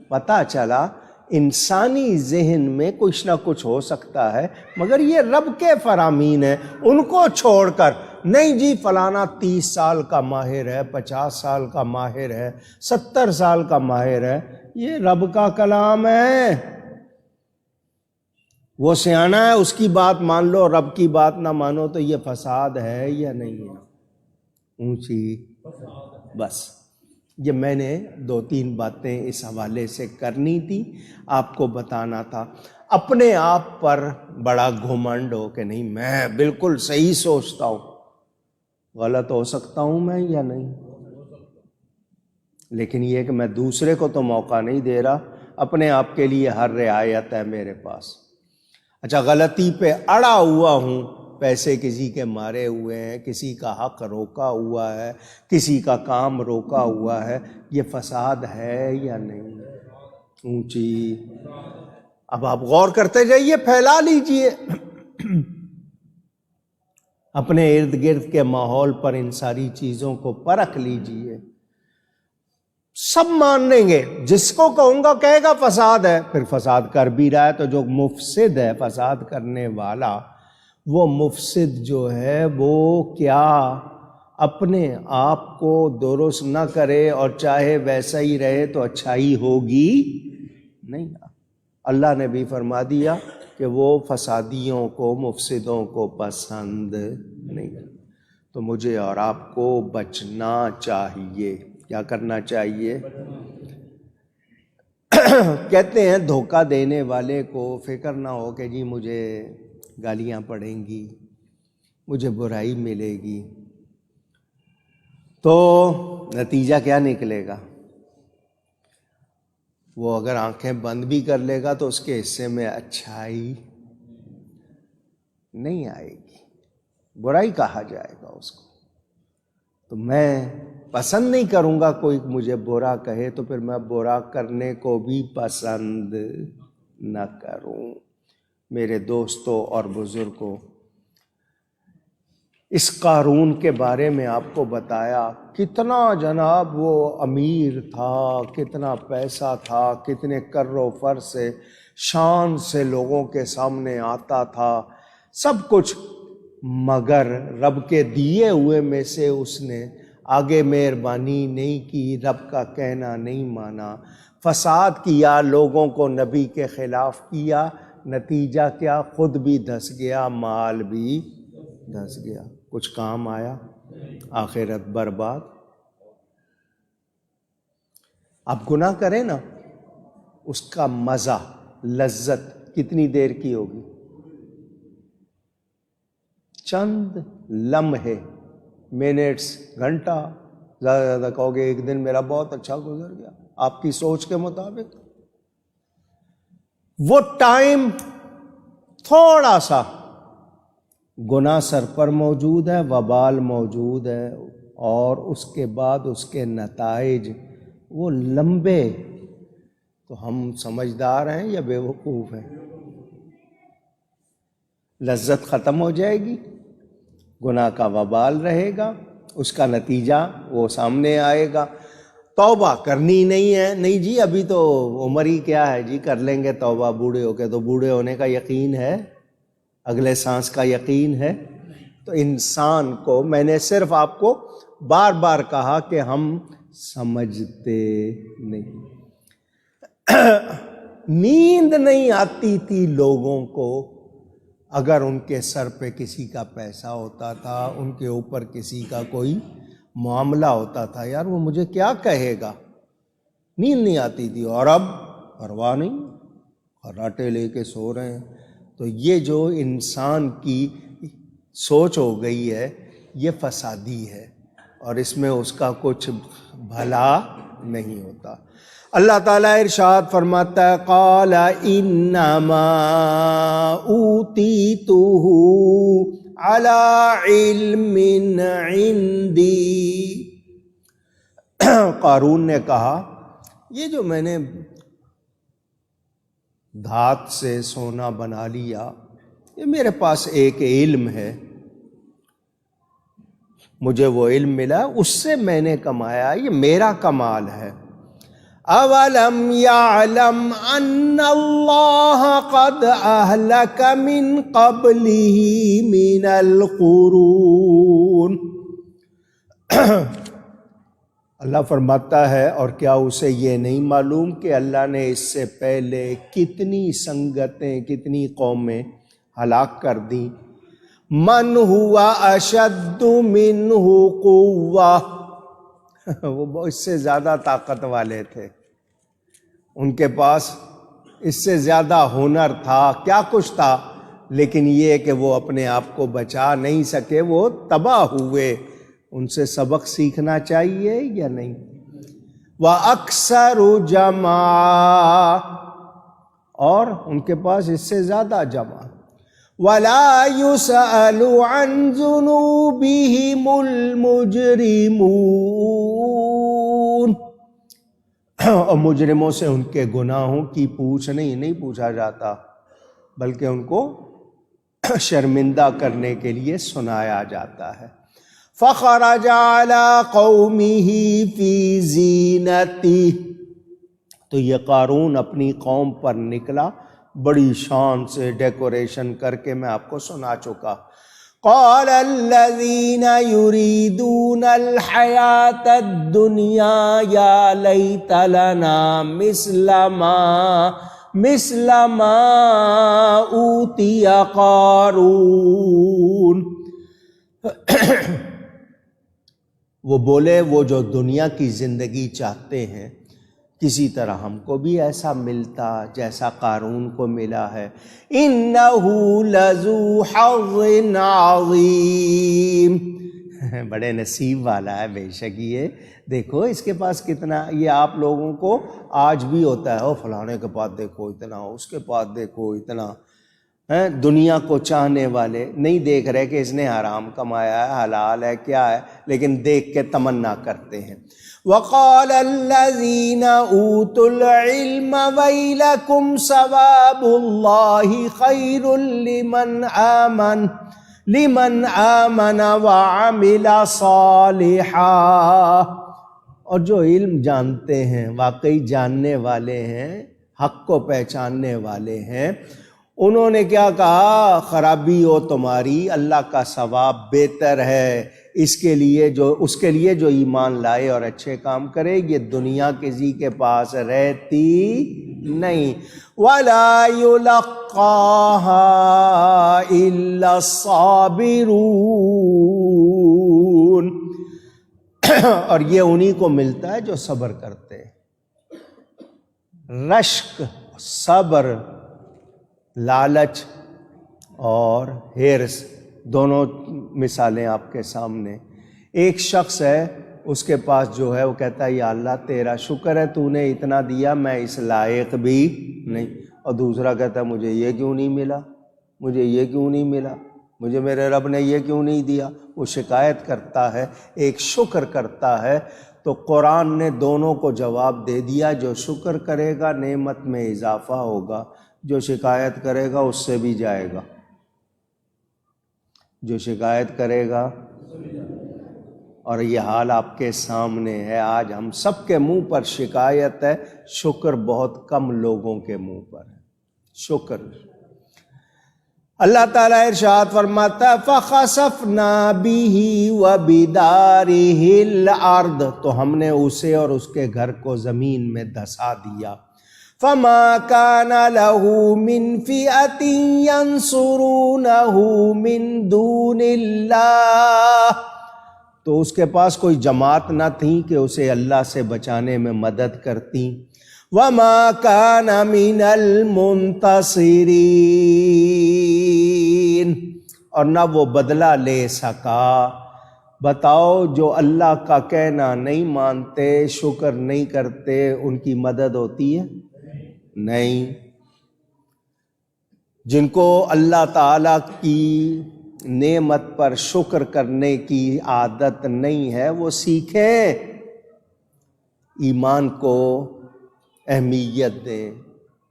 پتہ چلا انسانی ذہن میں کچھ نہ کچھ ہو سکتا ہے، مگر یہ رب کے فرامین ہیں، ان کو چھوڑ کر نہیں جی فلانا 30 سال کا ماہر ہے، 50 سال کا ماہر ہے، 70 سال کا ماہر ہے، یہ رب کا کلام ہے، وہ سیانا ہے، اس کی بات مان لو، رب کی بات نہ مانو، تو یہ فساد ہے یا نہیں ہے؟ اونچی بس یہ میں نے 2-3 باتیں اس حوالے سے کرنی تھی، آپ کو بتانا تھا۔ اپنے آپ پر بڑا گھمنڈ ہو کہ نہیں میں بالکل صحیح سوچتا ہوں، غلط ہو سکتا ہوں میں یا نہیں؟ لیکن یہ کہ میں دوسرے کو تو موقع نہیں دے رہا، اپنے آپ کے لیے ہر رعایت ہے میرے پاس۔ اچھا، غلطی پہ اڑا ہوا ہوں، پیسے کسی کے مارے ہوئے ہیں، کسی کا حق روکا ہوا ہے، کسی کا کام روکا ہوا ہے، یہ فساد ہے یا نہیں؟ اونچی، اب آپ غور کرتے جائیے، پھیلا لیجئے اپنے ارد گرد کے ماحول پر، ان ساری چیزوں کو پرکھ لیجئے، سب مان لیں گے۔ جس کو کہوں گا کہے گا فساد ہے، پھر فساد کر بھی رہا ہے۔ تو جو مفسد ہے، فساد کرنے والا، وہ مفسد جو ہے وہ کیا اپنے آپ کو درست نہ کرے اور چاہے ویسا ہی رہے تو اچھائی ہوگی نہیں۔ اللہ نے بھی فرما دیا کہ وہ فسادیوں کو، مفسدوں کو پسند نہیں۔ تو مجھے اور آپ کو بچنا چاہیے۔ کیا کرنا چاہیے؟ کہتے ہیں دھوکہ دینے والے کو فکر نہ ہو کہ جی مجھے گالیاں پڑیں گی، مجھے برائی ملے گی، تو نتیجہ کیا نکلے گا؟ وہ اگر آنکھیں بند بھی کر لے گا تو اس کے حصے میں اچھائی نہیں آئے گی، برائی کہا جائے گا اس کو۔ تو میں پسند نہیں کروں گا کوئی مجھے برا کہے، تو پھر میں برا کرنے کو بھی پسند نہ کروں۔ میرے دوستوں اور بزرگوں، اس قارون کے بارے میں آپ کو بتایا، کتنا جناب وہ امیر تھا، کتنا پیسہ تھا، کتنے کر و فر سے شان سے لوگوں کے سامنے آتا تھا، سب کچھ، مگر رب کے دیے ہوئے میں سے اس نے آگے مہربانی نہیں کی، رب کا کہنا نہیں مانا، فساد کیا، لوگوں کو نبی کے خلاف کیا، نتیجہ کیا؟ خود بھی دھس گیا، مال بھی دھس گیا، کچھ کام آیا؟ آخرت برباد۔ آپ گناہ کریں نا، اس کا مزہ، لذت کتنی دیر کی ہوگی؟ چند لمحے، منٹس، گھنٹہ، زیادہ سے زیادہ کہو گے ایک دن میرا بہت اچھا گزر گیا آپ کی سوچ کے مطابق۔ وہ ٹائم تھوڑا سا، گناہ سر پر موجود ہے، وبال موجود ہے، اور اس کے بعد اس کے نتائج وہ لمبے۔ تو ہم سمجھدار ہیں یا بے وقوف ہیں؟ لذت ختم ہو جائے گی، گناہ کا وبال رہے گا، اس کا نتیجہ وہ سامنے آئے گا۔ توبہ کرنی نہیں ہے، نہیں جی ابھی تو عمر ہی کیا ہے جی، کر لیں گے توبہ بوڑھے ہو کے۔ تو بوڑھے ہونے کا یقین ہے، اگلے سانس کا یقین ہے؟ تو انسان کو، میں نے صرف آپ کو بار بار کہا کہ ہم سمجھتے نہیں۔ نیند نہیں آتی تھی لوگوں کو اگر ان کے سر پہ کسی کا پیسہ ہوتا تھا، ان کے اوپر کسی کا کوئی معاملہ ہوتا تھا، یار وہ مجھے کیا کہے گا، نیند نہیں آتی تھی۔ اور اب پرواہ نہیں، خراٹے لے کے سو رہے ہیں۔ تو یہ جو انسان کی سوچ ہو گئی ہے، یہ فسادی ہے، اور اس میں اس کا کچھ بھلا نہیں ہوتا۔ اللہ تعالیٰ ارشاد فرماتا ہے، قال انما اوتیتہ علی علم عندی۔ قارون نے کہا، یہ جو میں نے دھات سے سونا بنا لیا، یہ میرے پاس ایک علم ہے، مجھے وہ علم ملا، اس سے میں نے کمایا، یہ میرا کمال ہے۔ اولم یعلم ان اللہ قد اہلک من قبلہ من القرون۔ اللہ فرماتا ہے، اور کیا اسے یہ نہیں معلوم کہ اللہ نے اس سے پہلے کتنی سنگتیں، کتنی قومیں ہلاک کر دیں۔ من ہوا اشد منہ قوہ، وہ اس سے زیادہ طاقت والے تھے، ان کے پاس اس سے زیادہ ہنر تھا، کیا کچھ تھا، لیکن یہ کہ وہ اپنے آپ کو بچا نہیں سکے، وہ تباہ ہوئے۔ ان سے سبق سیکھنا چاہیے یا نہیں؟ وَأَكْثَرُ جَمْعًا، اور ان کے پاس اس سے زیادہ جمع. وَلَا يُسْأَلُ عَنْ ذُنُوبِهِمُ الْمُجْرِمُونَ، اور مجرموں سے ان کے گناہوں کی پوچھ نہیں پوچھا جاتا، بلکہ ان کو شرمندہ کرنے کے لیے سنایا جاتا ہے. فَخَرَجَ عَلَىٰ قَوْمِهِ فِي زِینَتِهِ، تو یہ قارون اپنی قوم پر نکلا بڑی شان سے، ڈیکوریشن کر کے میں آپ کو سنا چکا. قَالَ الَّذِينَ يُرِيدُونَ الْحَيَاةَ الدُّنْيَا يَا لَيْتَ لَنَا مِثْلَ مَا أُوتِيَ قَارُونَ. وہ بولے وہ جو دنیا کی زندگی چاہتے ہیں کسی طرح ہم کو بھی ایسا ملتا جیسا قارون کو ملا ہے. إِنَّهُ لَذُو حَظٍ عَظِيمٍ، بڑے نصیب والا ہے بے شک یہ. دیکھو اس کے پاس کتنا، یہ آپ لوگوں کو آج بھی ہوتا ہے، فلانے کے پاس دیکھو اتنا، اس کے پاس دیکھو اتنا. دنیا کو چاہنے والے نہیں دیکھ رہے کہ اس نے حرام کمایا ہے، حلال ہے، کیا ہے، لیکن دیکھ کے تمنا کرتے ہیں. وَقَالَ الَّذِينَ أُوتُوا الْعِلْمَ وَيْلَكُمْ ثَوَابُ اللَّهِ خَيْرٌ لِمَنْ آمَنَ وَعَمِلَ صَالِحًا. اور جو علم جانتے ہیں، واقعی جاننے والے ہیں، حق کو پہچاننے والے ہیں، انہوں نے کیا کہا؟ خرابی ہو تمہاری، اللہ کا ثواب بہتر ہے اس کے لیے جو ایمان لائے اور اچھے کام کرے. یہ دنیا کسی کے پاس رہتی نہیں. وَلَا يُلَقَّاهَا إِلَّا الصَّابِرُونَ، اور یہ انہی کو ملتا ہے جو صبر کرتے ہیں. رشک، صبر، لالچ اور ہرس، دونوں مثالیں آپ کے سامنے. ایک شخص ہے، اس کے پاس جو ہے وہ کہتا ہے یا اللہ تیرا شکر ہے تو نے اتنا دیا، میں اس لائق بھی نہیں. اور دوسرا کہتا ہے مجھے یہ کیوں نہیں ملا، مجھے یہ کیوں نہیں ملا، مجھے میرے رب نے یہ کیوں نہیں دیا. وہ شکایت کرتا ہے، ایک شکر کرتا ہے. تو قرآن نے دونوں کو جواب دے دیا، جو شکر کرے گا نعمت میں اضافہ ہوگا، جو شکایت کرے گا اس سے بھی جائے گا. جو شکایت کرے گا، اور یہ حال آپ کے سامنے ہے. آج ہم سب کے منہ پر شکایت ہے، شکر بہت کم لوگوں کے منہ پر ہے. شکر. اللہ تعالیٰ ارشاد فرماتا ہے فَخَسَفْنَا بِهِ وَبِدَارِهِ الْأَرْضَ، تو ہم نے اسے اور اس کے گھر کو زمین میں دھسا دیا. فَمَا كَانَ لَهُ مِنْ فِئَةٍ يَنْصُرُونَهُ مِنْ دُونِ اللَّهِ، تو اس کے پاس کوئی جماعت نہ تھی کہ اسے اللہ سے بچانے میں مدد کرتی. وَمَا كَانَ مِنَ الْمُنْتَصِرِينَ، اور نہ وہ بدلہ لے سکا. بتاؤ جو اللہ کا کہنا نہیں مانتے، شکر نہیں کرتے، ان کی مدد ہوتی ہے؟ نہیں. جن کو اللہ تعالیٰ کی نعمت پر شکر کرنے کی عادت نہیں ہے وہ سیکھیں، ایمان کو اہمیت دیں،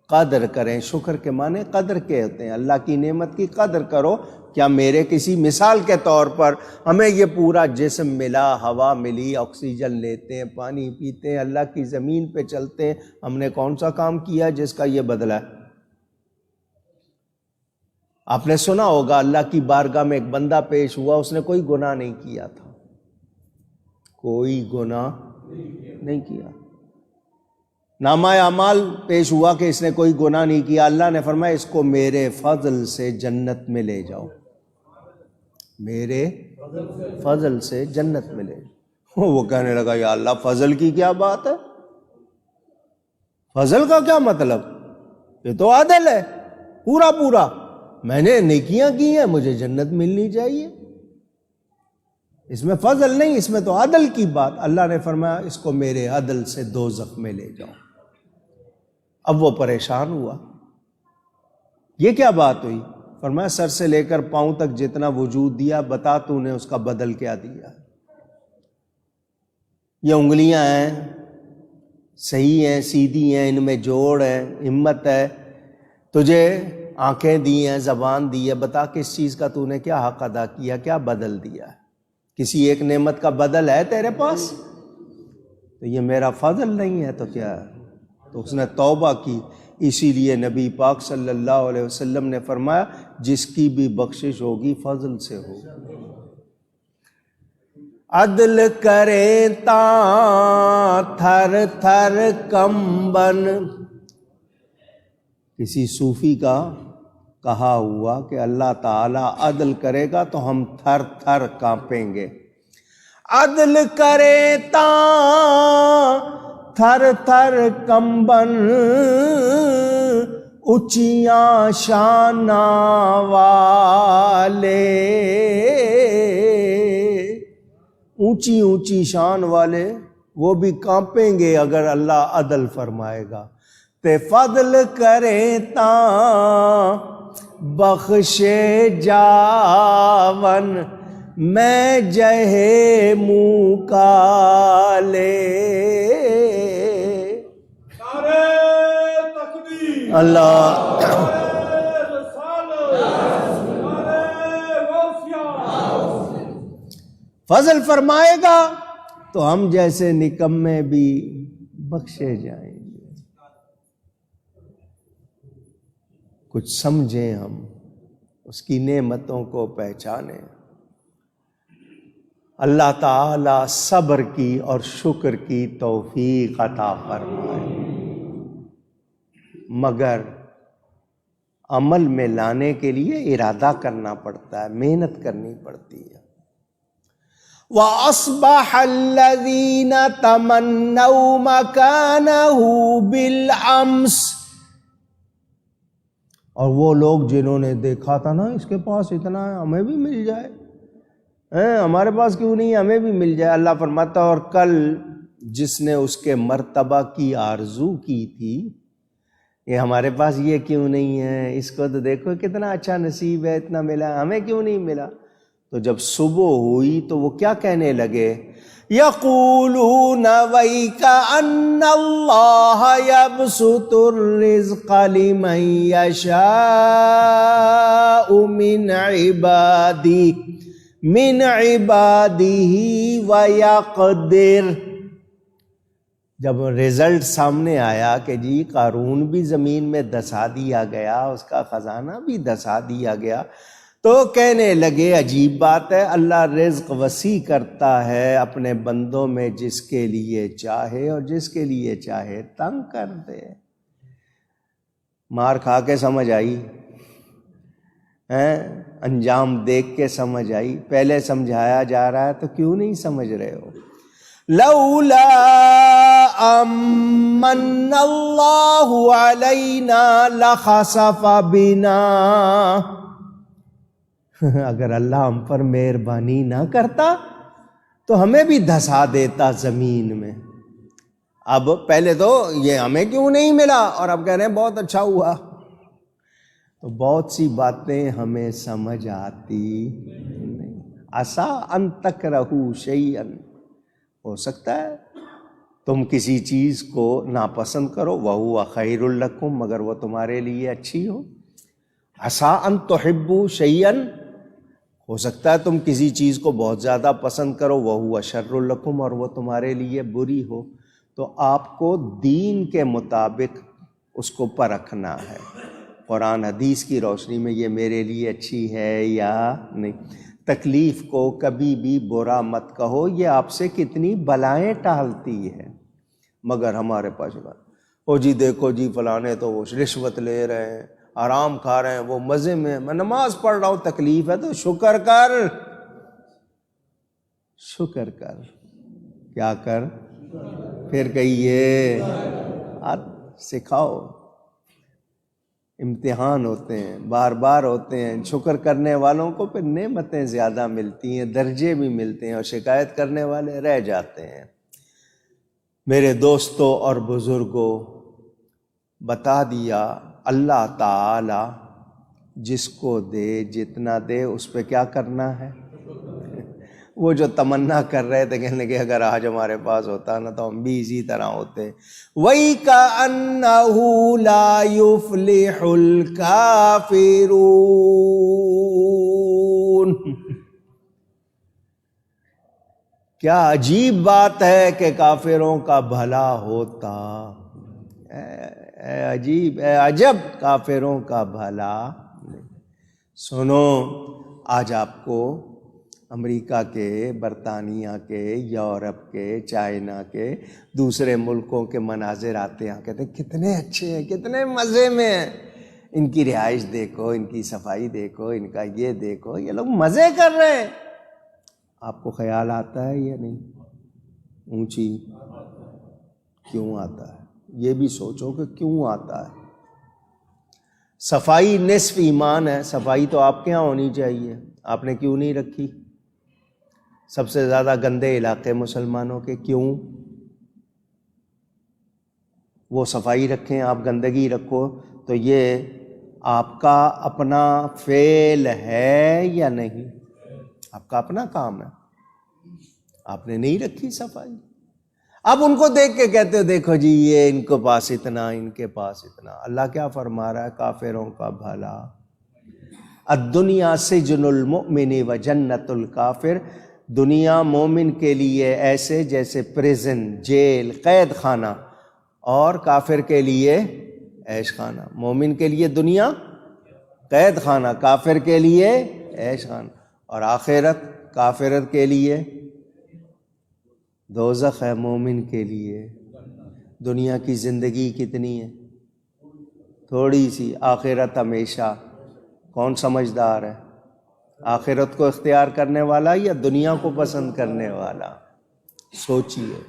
قدر کریں. شکر کے معنی قدر کے ہوتے ہیں. اللہ کی نعمت کی قدر کرو. کیا میرے کسی مثال کے طور پر ہمیں یہ پورا جسم ملا، ہوا ملی، آکسیجن لیتے ہیں، پانی پیتے ہیں، اللہ کی زمین پہ چلتے ہیں، ہم نے کون سا کام کیا جس کا یہ بدلہ ہے؟ آپ نے سنا ہوگا اللہ کی بارگاہ میں ایک بندہ پیش ہوا، اس نے کوئی گناہ نہیں کیا تھا، کوئی گناہ نہیں کیا. نامہ اعمال پیش ہوا کہ اس نے کوئی گناہ نہیں کیا. اللہ نے فرمایا اس کو میرے فضل سے جنت میں لے جاؤ، میرے فضل سے جنت میں لے جاؤ. وہ کہنے لگا یا اللہ فضل کی کیا بات ہے، فضل کا کیا مطلب، یہ تو عدل ہے پورا، میں نے نیکیاں کی ہیں، مجھے جنت ملنی چاہیے. اس میں فضل نہیں، اس میں تو عدل کی بات۔ اللہ نے فرمایا اس کو میرے عدل سے دوزخ میں لے جاؤ۔ اب وہ پریشان ہوا، یہ کیا بات ہوئی؟ فرمایا سر سے لے کر پاؤں تک جتنا وجود دیا، بتا تو نے اس کا بدل کیا دیا؟ یہ انگلیاں ہیں، صحیح ہیں، سیدھی ہیں، ان میں جوڑ ہے، ہمت ہے، تجھے آنکھیں دی ہیں، زبان دی ہے، بتا کس چیز کا تو نے کیا حق ادا کیا، کیا بدل دیا؟ کسی ایک نعمت کا بدل ہے تیرے پاس؟ تو یہ میرا فضل نہیں ہے تو کیا ہے؟ تو اس نے توبہ کی۔ اسی لیے نبی پاک صلی اللہ علیہ وسلم نے فرمایا جس کی بھی بخشش ہوگی فضل سے ہوگی۔ عدل کریں تاں تھر تھر کمبن، کسی صوفی کا کہا ہوا کہ اللہ تعالیٰ عدل کرے گا تو ہم تھر تھر کانپیں گے۔ عدل کرے تاں تھر تھر کمبن، اونچیاں شاناں والے، اونچی اونچی شان والے وہ بھی کانپیں گے اگر اللہ عدل فرمائے گا۔ تے فضل کریں تاں بخشے جاون، میں جہے منہ کالے۔ اللہ فضل فرمائے گا تو ہم جیسے نکمے بھی بخشے جائیں گے۔ کچھ سمجھیں، ہم اس کی نعمتوں کو پہچانیں۔ اللہ تعالی صبر کی اور شکر کی توفیق عطا فرمائے، مگر عمل میں لانے کے لیے ارادہ کرنا پڑتا ہے، محنت کرنی پڑتی ہے۔ وَأَصْبَحَ الَّذِينَ تَمَنَّوْا مَكَانَهُ بِالْأَمْسِ، اور وہ لوگ جنہوں نے دیکھا تھا نا اس کے پاس اتنا ہے، ہمیں بھی مل جائے، ہمارے پاس کیوں نہیں، ہمیں بھی مل جائے۔ اللہ فرماتا اور کل جس نے اس کے مرتبہ کی آرزو کی تھی، یہ ہمارے پاس یہ کیوں نہیں ہے، اس کو تو دیکھو کتنا اچھا نصیب ہے، اتنا ملا، ہمیں کیوں نہیں ملا؟ تو جب صبح ہوئی تو وہ کیا کہنے لگے؟ یقولون ویک ان اللہ یبسط الرزق لمن یشاء من عبادہ ویقدر۔ جب رزلٹ سامنے آیا کہ جی قارون بھی زمین میں دسا دیا گیا، اس کا خزانہ بھی دسا دیا گیا، تو کہنے لگے عجیب بات ہے، اللہ رزق وسیع کرتا ہے اپنے بندوں میں جس کے لیے چاہے اور جس کے لیے چاہے تنگ کر دے۔ مار کھا کے سمجھ آئی، انجام دیکھ کے سمجھ آئی؟ پہلے سمجھایا جا رہا ہے تو کیوں نہیں سمجھ رہے ہو؟ لولا امن اللہ علینا لخسف بنا، اگر اللہ ہم پر مہربانی نہ کرتا تو ہمیں بھی دھسا دیتا زمین میں۔ اب پہلے تو یہ ہمیں کیوں نہیں ملا، اور اب کہہ رہے ہیں بہت اچھا ہوا۔ تو بہت سی باتیں ہمیں سمجھ آتی نہیں۔ عسیٰ ان تکرہوا شیئا، ہو سکتا ہے تم کسی چیز کو ناپسند کرو، وہو خیر لکم، مگر وہ تمہارے لیے اچھی ہو۔ عسیٰ ان تحبوا شیئا، ہو سکتا ہے تم کسی چیز کو بہت زیادہ پسند کرو، وہو شر لکم، اور وہ تمہارے لیے بری ہو۔ تو آپ کو دین کے مطابق اس کو پرکھنا ہے، قرآن حدیث کی روشنی میں یہ میرے لیے اچھی ہے یا نہیں۔ تکلیف کو کبھی بھی برا مت کہو، یہ آپ سے کتنی بلائیں ٹالتی ہے، مگر ہمارے پاس او جی دیکھو جی فلانے تو وہ رشوت لے رہے ہیں، آرام کھا رہے ہیں، وہ مزے میں نماز پڑھ رہا ہوں، تکلیف ہے تو شکر کر، شکر کر، کیا کر؟ پھر کہیے سکھاؤ۔ امتحان ہوتے ہیں، بار بار ہوتے ہیں. شکر کرنے والوں کو پھر نعمتیں زیادہ ملتی ہیں، درجے بھی ملتے ہیں، اور شکایت کرنے والے رہ جاتے ہیں. میرے دوستوں اور بزرگوں، بتا دیا اللہ تعالی جس کو دے جتنا دے اس پہ کیا کرنا ہے. وہ جو تمنا کر رہے تھے کہنے کہ اگر آج ہمارے پاس ہوتا نا تو ہم بھی اسی طرح ہوتے. وَإِكَأَنَّهُ لَا يُفْلِحُ الْكَافِرُونَ. کیا عجیب بات ہے کہ کافروں کا بھلا ہوتا. اے عجیب، اے عجب کافروں کا بھلا. سنو، آج آپ کو امریکہ کے، برطانیہ کے، یورپ کے، چائنا کے، دوسرے ملکوں کے مناظر آتے ہیں، کہتے ہیں کتنے اچھے ہیں، کتنے مزے میں ہیں، ان کی رہائش دیکھو، ان کی صفائی دیکھو، ان کا یہ دیکھو، یہ لوگ مزے کر رہے ہیں. آپ کو خیال آتا ہے یا نہیں؟ اونچی کیوں آتا ہے؟ یہ بھی سوچو کہ کیوں آتا ہے. صفائی نصف ایمان ہے. صفائی تو آپ کے ہاں ہونی چاہیے، آپ نے کیوں نہیں رکھی؟ سب سے زیادہ گندے علاقے مسلمانوں کے، کیوں؟ وہ صفائی رکھیں، آپ گندگی رکھو. تو یہ آپ کا اپنا فعل ہے یا نہیں؟ آپ کا اپنا کام ہے، آپ نے نہیں رکھی صفائی. اب ان کو دیکھ کے کہتے ہو دیکھو جی یہ ان کے پاس اتنا، ان کے پاس اتنا. اللہ کیا فرما رہا ہے؟ کافروں کا بھلا. الدنیا سجن المؤمن و جنت الکافر. دنیا مومن کے لیے ایسے جیسے پریزن، جیل، قید خانہ، اور کافر کے لیے عیش خانہ. مومن کے لیے دنیا قید خانہ، کافر کے لیے عیش خانہ. اور آخرت کافرت کے لیے دوزخ ہے، مومن کے لیے دنیا کی زندگی کتنی ہے؟ تھوڑی سی. آخرت ہمیشہ. کون سمجھدار ہے؟ آخرت کو اختیار کرنے والا یا دنیا کو پسند کرنے والا؟ سوچئے.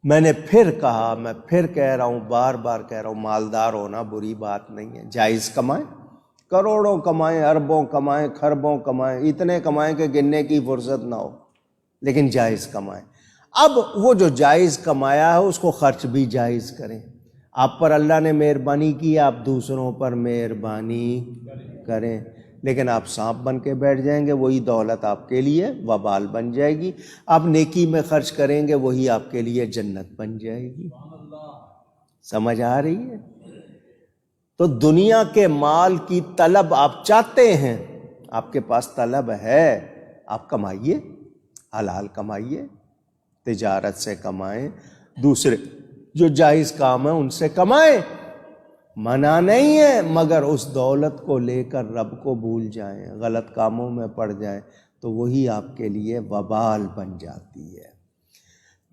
میں نے پھر کہا، میں پھر کہہ رہا ہوں، بار بار کہہ رہا ہوں، مالدار ہونا بری بات نہیں ہے. جائز کمائیں، کروڑوں کمائیں، اربوں کمائیں، خربوں کمائیں، اتنے کمائیں کہ گننے کی فرصت نہ ہو، لیکن جائز کمائیں. اب وہ جو جائز کمایا ہے اس کو خرچ بھی جائز کریں. آپ پر اللہ نے مہربانی کی، آپ دوسروں پر مہربانی کریں. لیکن آپ سانپ بن کے بیٹھ جائیں گے، وہی دولت آپ کے لیے وبال بن جائے گی. آپ نیکی میں خرچ کریں گے، وہی آپ کے لیے جنت بن جائے گی. سمجھ آ رہی ہے؟ تو دنیا کے مال کی طلب آپ چاہتے ہیں، آپ کے پاس طلب ہے، آپ کمائیے، حلال کمائیے، تجارت سے کمائیں، دوسرے جو جائز کام ہیں ان سے کمائیں. منع نہیں ہے، مگر اس دولت کو لے کر رب کو بھول جائیں، غلط کاموں میں پڑ جائیں تو وہی آپ کے لیے وبال بن جاتی ہے.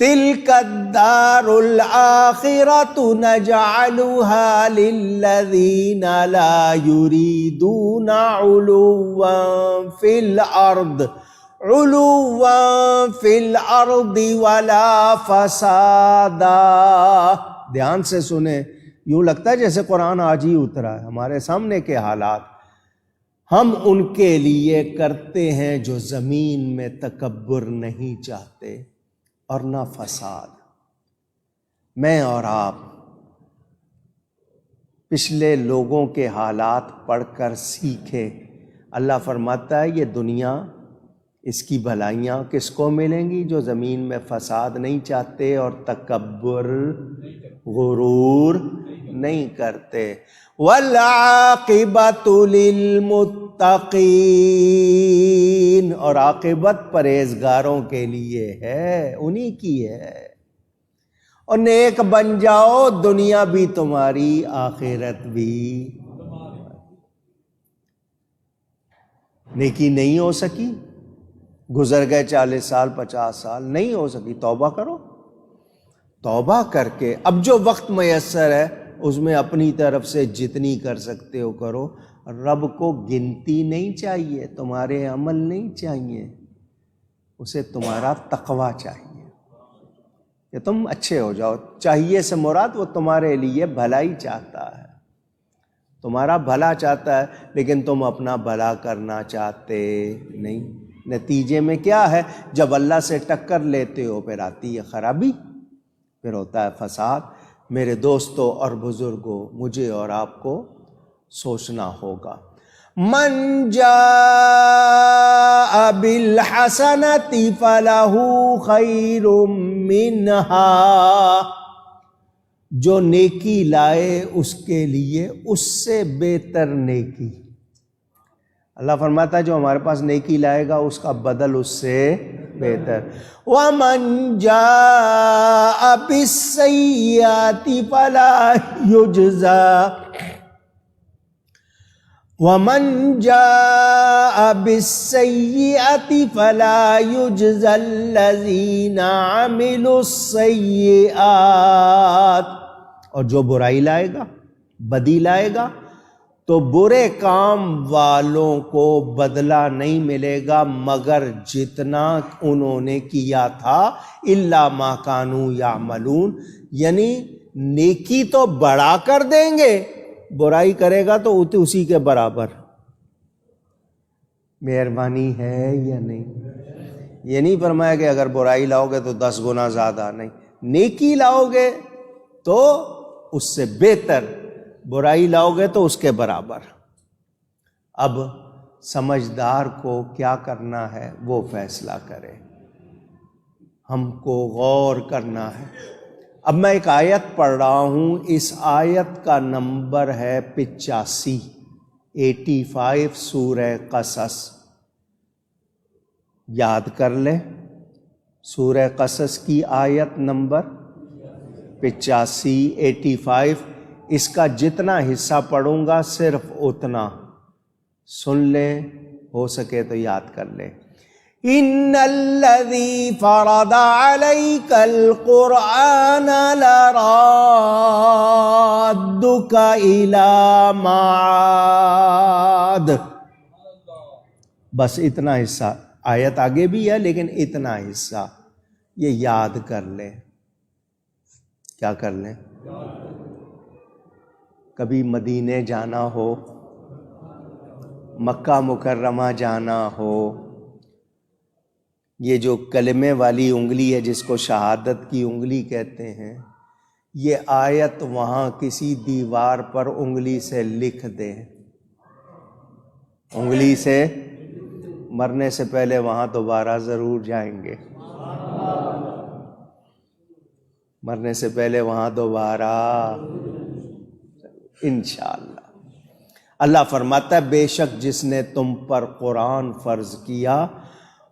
تِلْكَ الدَّارُ الْآخِرَةُ نَجْعَلُهَا لِلَّذِينَ لَا يُرِيدُونَ عُلُوًّا فِي الْأَرْضِ وَلَا فَسَادًا. دھیان سے سنیں، یوں لگتا ہے جیسے قرآن آج ہی اترا ہے. ہمارے سامنے کے حالات ہم ان کے لیے کرتے ہیں جو زمین میں تکبر نہیں چاہتے اور نہ فساد. میں اور آپ پچھلے لوگوں کے حالات پڑھ کر سیکھیں. اللہ فرماتا ہے یہ دنیا، اس کی بھلائیاں کس کو ملیں گی؟ جو زمین میں فساد نہیں چاہتے اور تکبر، غرور نہیں کرتے. وَالْعَاقِبَةُ لِلْمُتَّقِينَ. اور عاقبت پرہیزگاروں کے لیے ہے، انہی کی ہے. اور نیک بن جاؤ، دنیا بھی تمہاری، آخرت بھی. نیکی نہیں ہو سکی، گزر گئے 40 سال 50 سال، نہیں ہو سکی، توبہ کرو. توبہ کر کے اب جو وقت میسر ہے اس میں اپنی طرف سے جتنی کر سکتے ہو کرو. رب کو گنتی نہیں چاہیے، تمہارے عمل نہیں چاہیے، اسے تمہارا تقوی چاہیے کہ تم اچھے ہو جاؤ. چاہیے سے مراد وہ تمہارے لیے بھلائی چاہتا ہے. تمہارا بھلا چاہتا ہے لیکن تم اپنا بھلا کرنا چاہتے نہیں۔ نتیجے میں کیا ہے؟ جب اللہ سے ٹکر لیتے ہو پھر آتی ہے خرابی، پھر ہوتا ہے فساد۔ میرے دوستوں اور بزرگوں، مجھے اور آپ کو سوچنا ہوگا۔ من جاء بالحسنۃ فلہ خیر منہا، جو نیکی لائے اس کے لیے اس سے بہتر نیکی۔ اللہ فرماتا ہے جو ہمارے پاس نیکی لائے گا اس کا بدل اس سے بہتر۔ وَمَنْ جَاءَ بِالسَّيِّئَةِ فَلَا يُجْزَى وَمَنْ جَاءَ بِالسَّيِّئَةِ فَلَا يُجْزَى الَّذِينَ عَمِلُوا السَّيِّئَاتِ، اور جو برائی لائے گا، بدی لائے گا، تو برے کام والوں کو بدلہ نہیں ملے گا مگر جتنا انہوں نے کیا تھا، الا ما کانوا یعملون، یعنی نیکی تو بڑھا کر دیں گے، برائی کرے گا تو اسی کے برابر۔ مہربانی ہے یا نہیں؟ یہ نہیں فرمایا کہ اگر برائی لاؤ گے تو 10 گنا زیادہ، نہیں، نیکی لاؤ گے تو اس سے بہتر، برائی لاؤ گے تو اس کے برابر۔ اب سمجھدار کو کیا کرنا ہے وہ فیصلہ کرے، ہم کو غور کرنا ہے۔ اب میں ایک آیت پڑھ رہا ہوں، اس آیت کا نمبر ہے 85 سورہ قصص۔ یاد کر لیں، سورہ قصص کی آیت نمبر 85 اس کا جتنا حصہ پڑھوں گا صرف اتنا سن لیں، ہو سکے تو یاد کر لیں۔ ان الذی فرض علیک القرآن لرادک الی معاد، بس اتنا حصہ، آیت آگے بھی ہے لیکن اتنا حصہ یہ یاد کر لیں۔ کیا کر لیں؟ کبھی مدینے جانا ہو، مکہ مکرمہ جانا ہو، یہ جو کلمے والی انگلی ہے جس کو شہادت کی انگلی کہتے ہیں، یہ آیت وہاں کسی دیوار پر انگلی سے لکھ دیں، انگلی سے، مرنے سے پہلے وہاں دوبارہ ضرور جائیں گے، مرنے سے پہلے وہاں دوبارہ انشاءاللہ۔ اللہ فرماتا ہے بے شک جس نے تم پر قرآن فرض کیا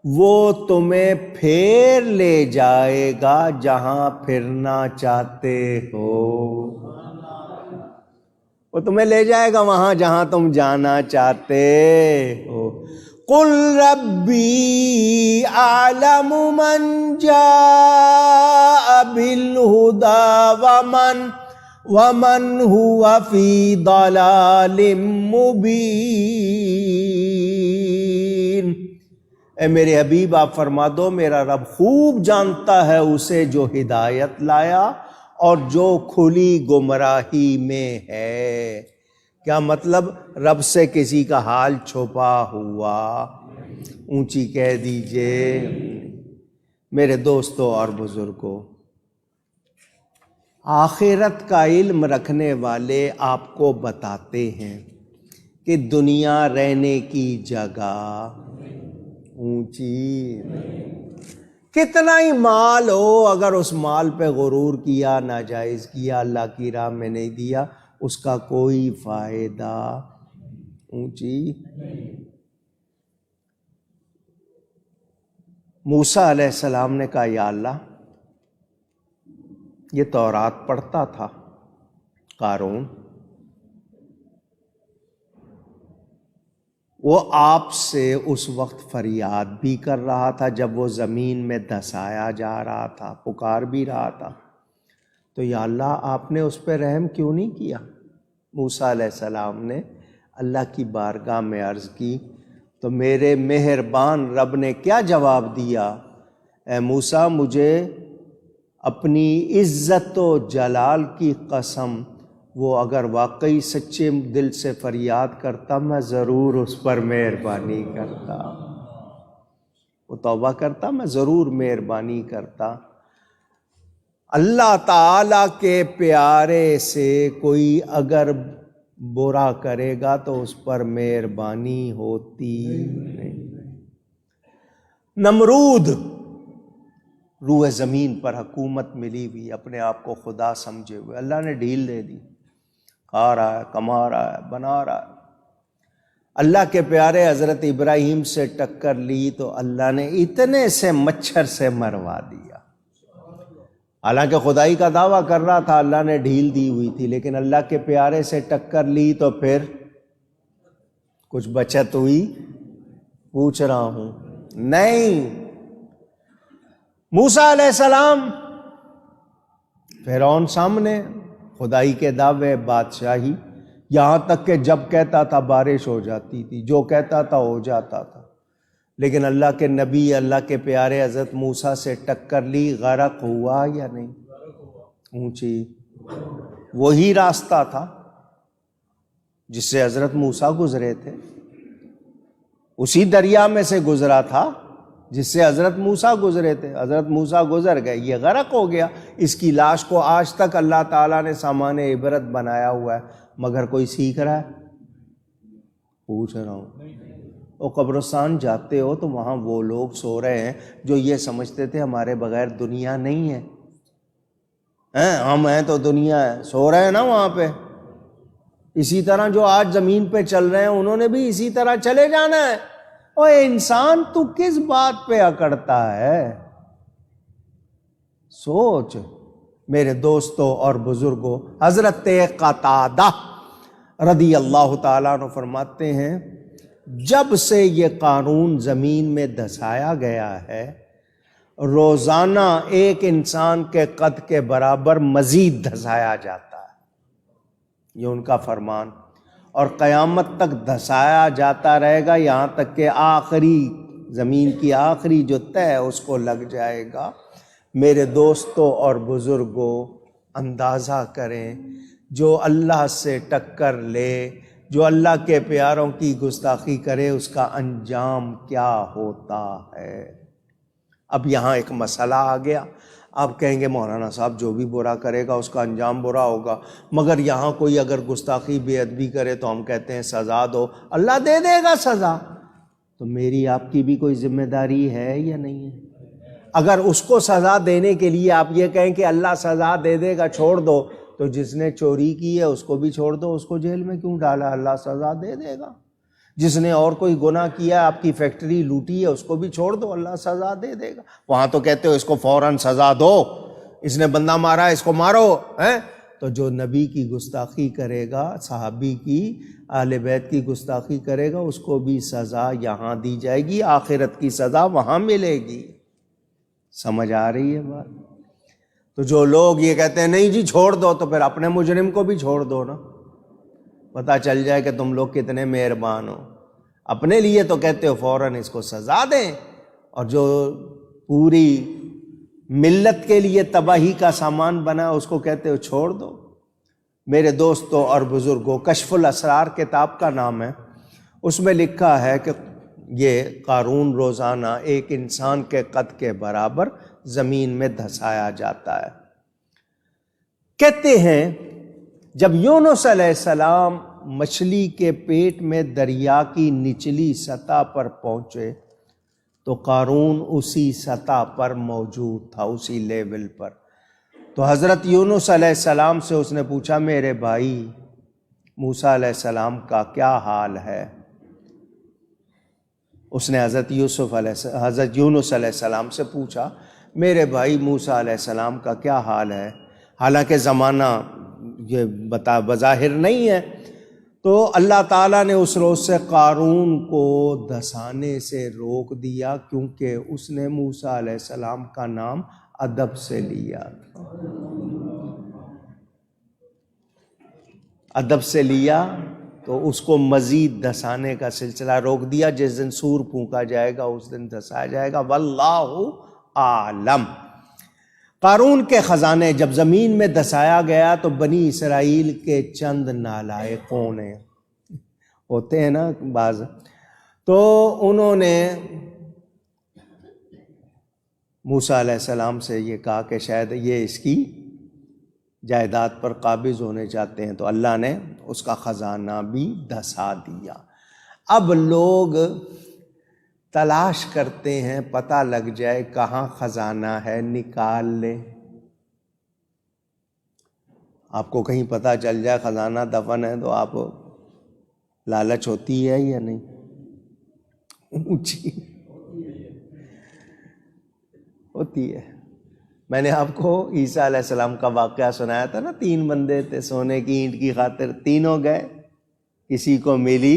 وہ تمہیں پھیر لے جائے گا جہاں پھرنا چاہتے ہو، وہ تمہیں لے جائے گا وہاں جہاں تم جانا چاہتے ہو۔ قل ربی اعلم من جاء بالہدی ومن هو فی ضلال مبین، اے میرے حبیب آپ فرما دو میرا رب خوب جانتا ہے اسے جو ہدایت لایا اور جو کھلی گمراہی میں ہے۔ کیا مطلب؟ رب سے کسی کا حال چھپا ہوا، اونچی کہہ دیجئے۔ میرے دوستوں اور بزرگوں، آخرت کا علم رکھنے والے آپ کو بتاتے ہیں کہ دنیا رہنے کی جگہ اونچی، کتنا ہی مال ہو اگر اس مال پہ غرور کیا، ناجائز کیا، اللہ کی راہ میں نہیں دیا، اس کا کوئی فائدہ اونچی۔ موسیٰ علیہ السلام نے کہا یا اللہ، یہ تورات پڑھتا تھا قارون، وہ آپ سے اس وقت فریاد بھی کر رہا تھا جب وہ زمین میں دھسایا جا رہا تھا، پکار بھی رہا تھا، تو یا اللہ آپ نے اس پہ رحم کیوں نہیں کیا؟ موسیٰ علیہ السلام نے اللہ کی بارگاہ میں عرض کی تو میرے مہربان رب نے کیا جواب دیا؟ اے موسیٰ، مجھے اپنی عزت و جلال کی قسم وہ اگر واقعی سچے دل سے فریاد کرتا میں ضرور اس پر مہربانی کرتا، وہ توبہ کرتا میں ضرور مہربانی کرتا۔ اللہ تعالیٰ کے پیارے سے کوئی اگر برا کرے گا تو اس پر مہربانی ہوتی نہیں۔ نمرود روح زمین پر حکومت ملی ہوئی، اپنے آپ کو خدا سمجھے ہوئے، اللہ نے ڈھیل دے دی، کھا رہا ہے، کما رہا ہے، بنا رہا ہے۔ اللہ کے پیارے حضرت ابراہیم سے ٹکر لی تو اللہ نے اتنے سے مچھر سے مروا دیا۔ حالانکہ خدائی کا دعویٰ کر رہا تھا، اللہ نے ڈھیل دی ہوئی تھی، لیکن اللہ کے پیارے سے ٹکر لی تو پھر کچھ بچت ہوئی؟ پوچھ رہا ہوں، نہیں۔ موسیٰ علیہ السلام، فرعون سامنے، خدائی کے دعوے، بادشاہی، یہاں تک کہ جب کہتا تھا بارش ہو جاتی تھی، جو کہتا تھا ہو جاتا تھا۔ لیکن اللہ کے نبی، اللہ کے پیارے حضرت موسیٰ سے ٹکر لی، غرق ہوا یا نہیں؟ اونچی وہی راستہ تھا جس سے حضرت موسیٰ گزرے تھے، اسی دریا میں سے گزرا تھا جس سے حضرت موسیٰ گزرے تھے۔ حضرت موسیٰ گزر گئے، یہ غرق ہو گیا۔ اس کی لاش کو آج تک اللہ تعالیٰ نے سامان عبرت بنایا ہوا ہے، مگر کوئی سیکھ رہا ہے؟ پوچھ رہا ہوں۔ وہ قبرستان جاتے ہو تو وہاں وہ لوگ سو رہے ہیں جو یہ سمجھتے تھے ہمارے بغیر دنیا نہیں ہے، ہم ہیں تو دنیا ہے، سو رہے ہیں نا وہاں پہ۔ اسی طرح جو آج زمین پہ چل رہے ہیں انہوں نے بھی اسی طرح چلے جانا ہے۔ اوہ انسان تو کس بات پہ اکڑتا ہے؟ سوچ میرے دوستوں اور بزرگوں۔ حضرت قتادہ رضی اللہ تعالیٰ عنہ فرماتے ہیں، جب سے یہ قانون زمین میں دھسایا گیا ہے، روزانہ ایک انسان کے قد کے برابر مزید دھسایا جاتا ہے، یہ ان کا فرمان، اور قیامت تک دھسایا جاتا رہے گا، یہاں تک کہ آخری زمین کی آخری جو تہ ہے اس کو لگ جائے گا۔ میرے دوستوں اور بزرگوں، اندازہ کریں، جو اللہ سے ٹکر لے، جو اللہ کے پیاروں کی گستاخی کرے، اس کا انجام کیا ہوتا ہے۔ اب یہاں ایک مسئلہ آ گیا۔ آپ کہیں گے مولانا صاحب جو بھی برا کرے گا اس کا انجام برا ہوگا، مگر یہاں کوئی اگر گستاخی بے ادبی کرے تو ہم کہتے ہیں سزا دو، اللہ دے دے گا سزا۔ تو میری آپ کی بھی کوئی ذمہ داری ہے یا نہیں ہے؟ اگر اس کو سزا دینے کے لیے آپ یہ کہیں کہ اللہ سزا دے دے گا چھوڑ دو، تو جس نے چوری کی ہے اس کو بھی چھوڑ دو، اس کو جیل میں کیوں ڈالا؟ اللہ سزا دے دے گا۔ جس نے اور کوئی گناہ کیا، آپ کی فیکٹری لوٹی ہے، اس کو بھی چھوڑ دو، اللہ سزا دے دے گا۔ وہاں تو کہتے ہو اس کو فوراً سزا دو، اس نے بندہ مارا اس کو مارو، تو جو نبی کی گستاخی کرے گا، صحابی کی، اہل بیت کی گستاخی کرے گا، اس کو بھی سزا یہاں دی جائے گی، آخرت کی سزا وہاں ملے گی۔ سمجھ آ رہی ہے بات؟ تو جو لوگ یہ کہتے ہیں نہیں جی چھوڑ دو، تو پھر اپنے مجرم کو بھی چھوڑ دو نا، پتہ چل جائے کہ تم لوگ کتنے مہربان ہو۔ اپنے لیے تو کہتے ہو فوراً اس کو سزا دیں، اور جو پوری ملت کے لیے تباہی کا سامان بنا اس کو کہتے ہو چھوڑ دو۔ میرے دوستوں اور بزرگوں، کشف الاسرار کتاب کا نام ہے، اس میں لکھا ہے کہ یہ قارون روزانہ ایک انسان کے قد کے برابر زمین میں دھسایا جاتا ہے۔ کہتے ہیں جب یونس علیہ السلام مچھلی کے پیٹ میں دریا کی نچلی سطح پر پہنچے تو قارون اسی سطح پر موجود تھا، اسی لیول پر۔ تو حضرت یونس علیہ السلام سے اس نے پوچھا میرے بھائی موسیٰ علیہ السلام کا کیا حال ہے؟ اس نے حضرت یونس علیہ السلام سے پوچھا میرے بھائی موسیٰ علیہ السلام کا کیا حال ہے، حالانکہ زمانہ یہ بظاہر نہیں ہے۔ تو اللہ تعالیٰ نے اس روز سے قارون کو دھسانے سے روک دیا، کیونکہ اس نے موسیٰ علیہ السلام کا نام ادب سے لیا تھا۔ ادب سے لیا تو اس کو مزید دھسانے کا سلسلہ روک دیا۔ جس دن سور پھونکا جائے گا اس دن دھسایا جائے گا، واللہ عالم۔ قارون کے خزانے جب زمین میں دسایا گیا تو بنی اسرائیل کے چند نالائقوں نے، ہوتے ہیں نا بعض، تو انہوں نے موسیٰ علیہ السلام سے یہ کہا کہ شاید یہ اس کی جائیداد پر قابض ہونے چاہتے ہیں، تو اللہ نے اس کا خزانہ بھی دھسا دیا۔ اب لوگ تلاش کرتے ہیں پتہ لگ جائے کہاں خزانہ ہے نکال لے۔ آپ کو کہیں پتہ چل جائے خزانہ دفن ہے تو آپ لالچ ہوتی ہے یا نہیں؟ اونچی ہوتی ہے۔ میں نے آپ کو عیسیٰ علیہ السلام کا واقعہ سنایا تھا نا، 3 بندے تھے سونے کی اینٹ کی خاطر، تینوں گئے، کسی کو ملی،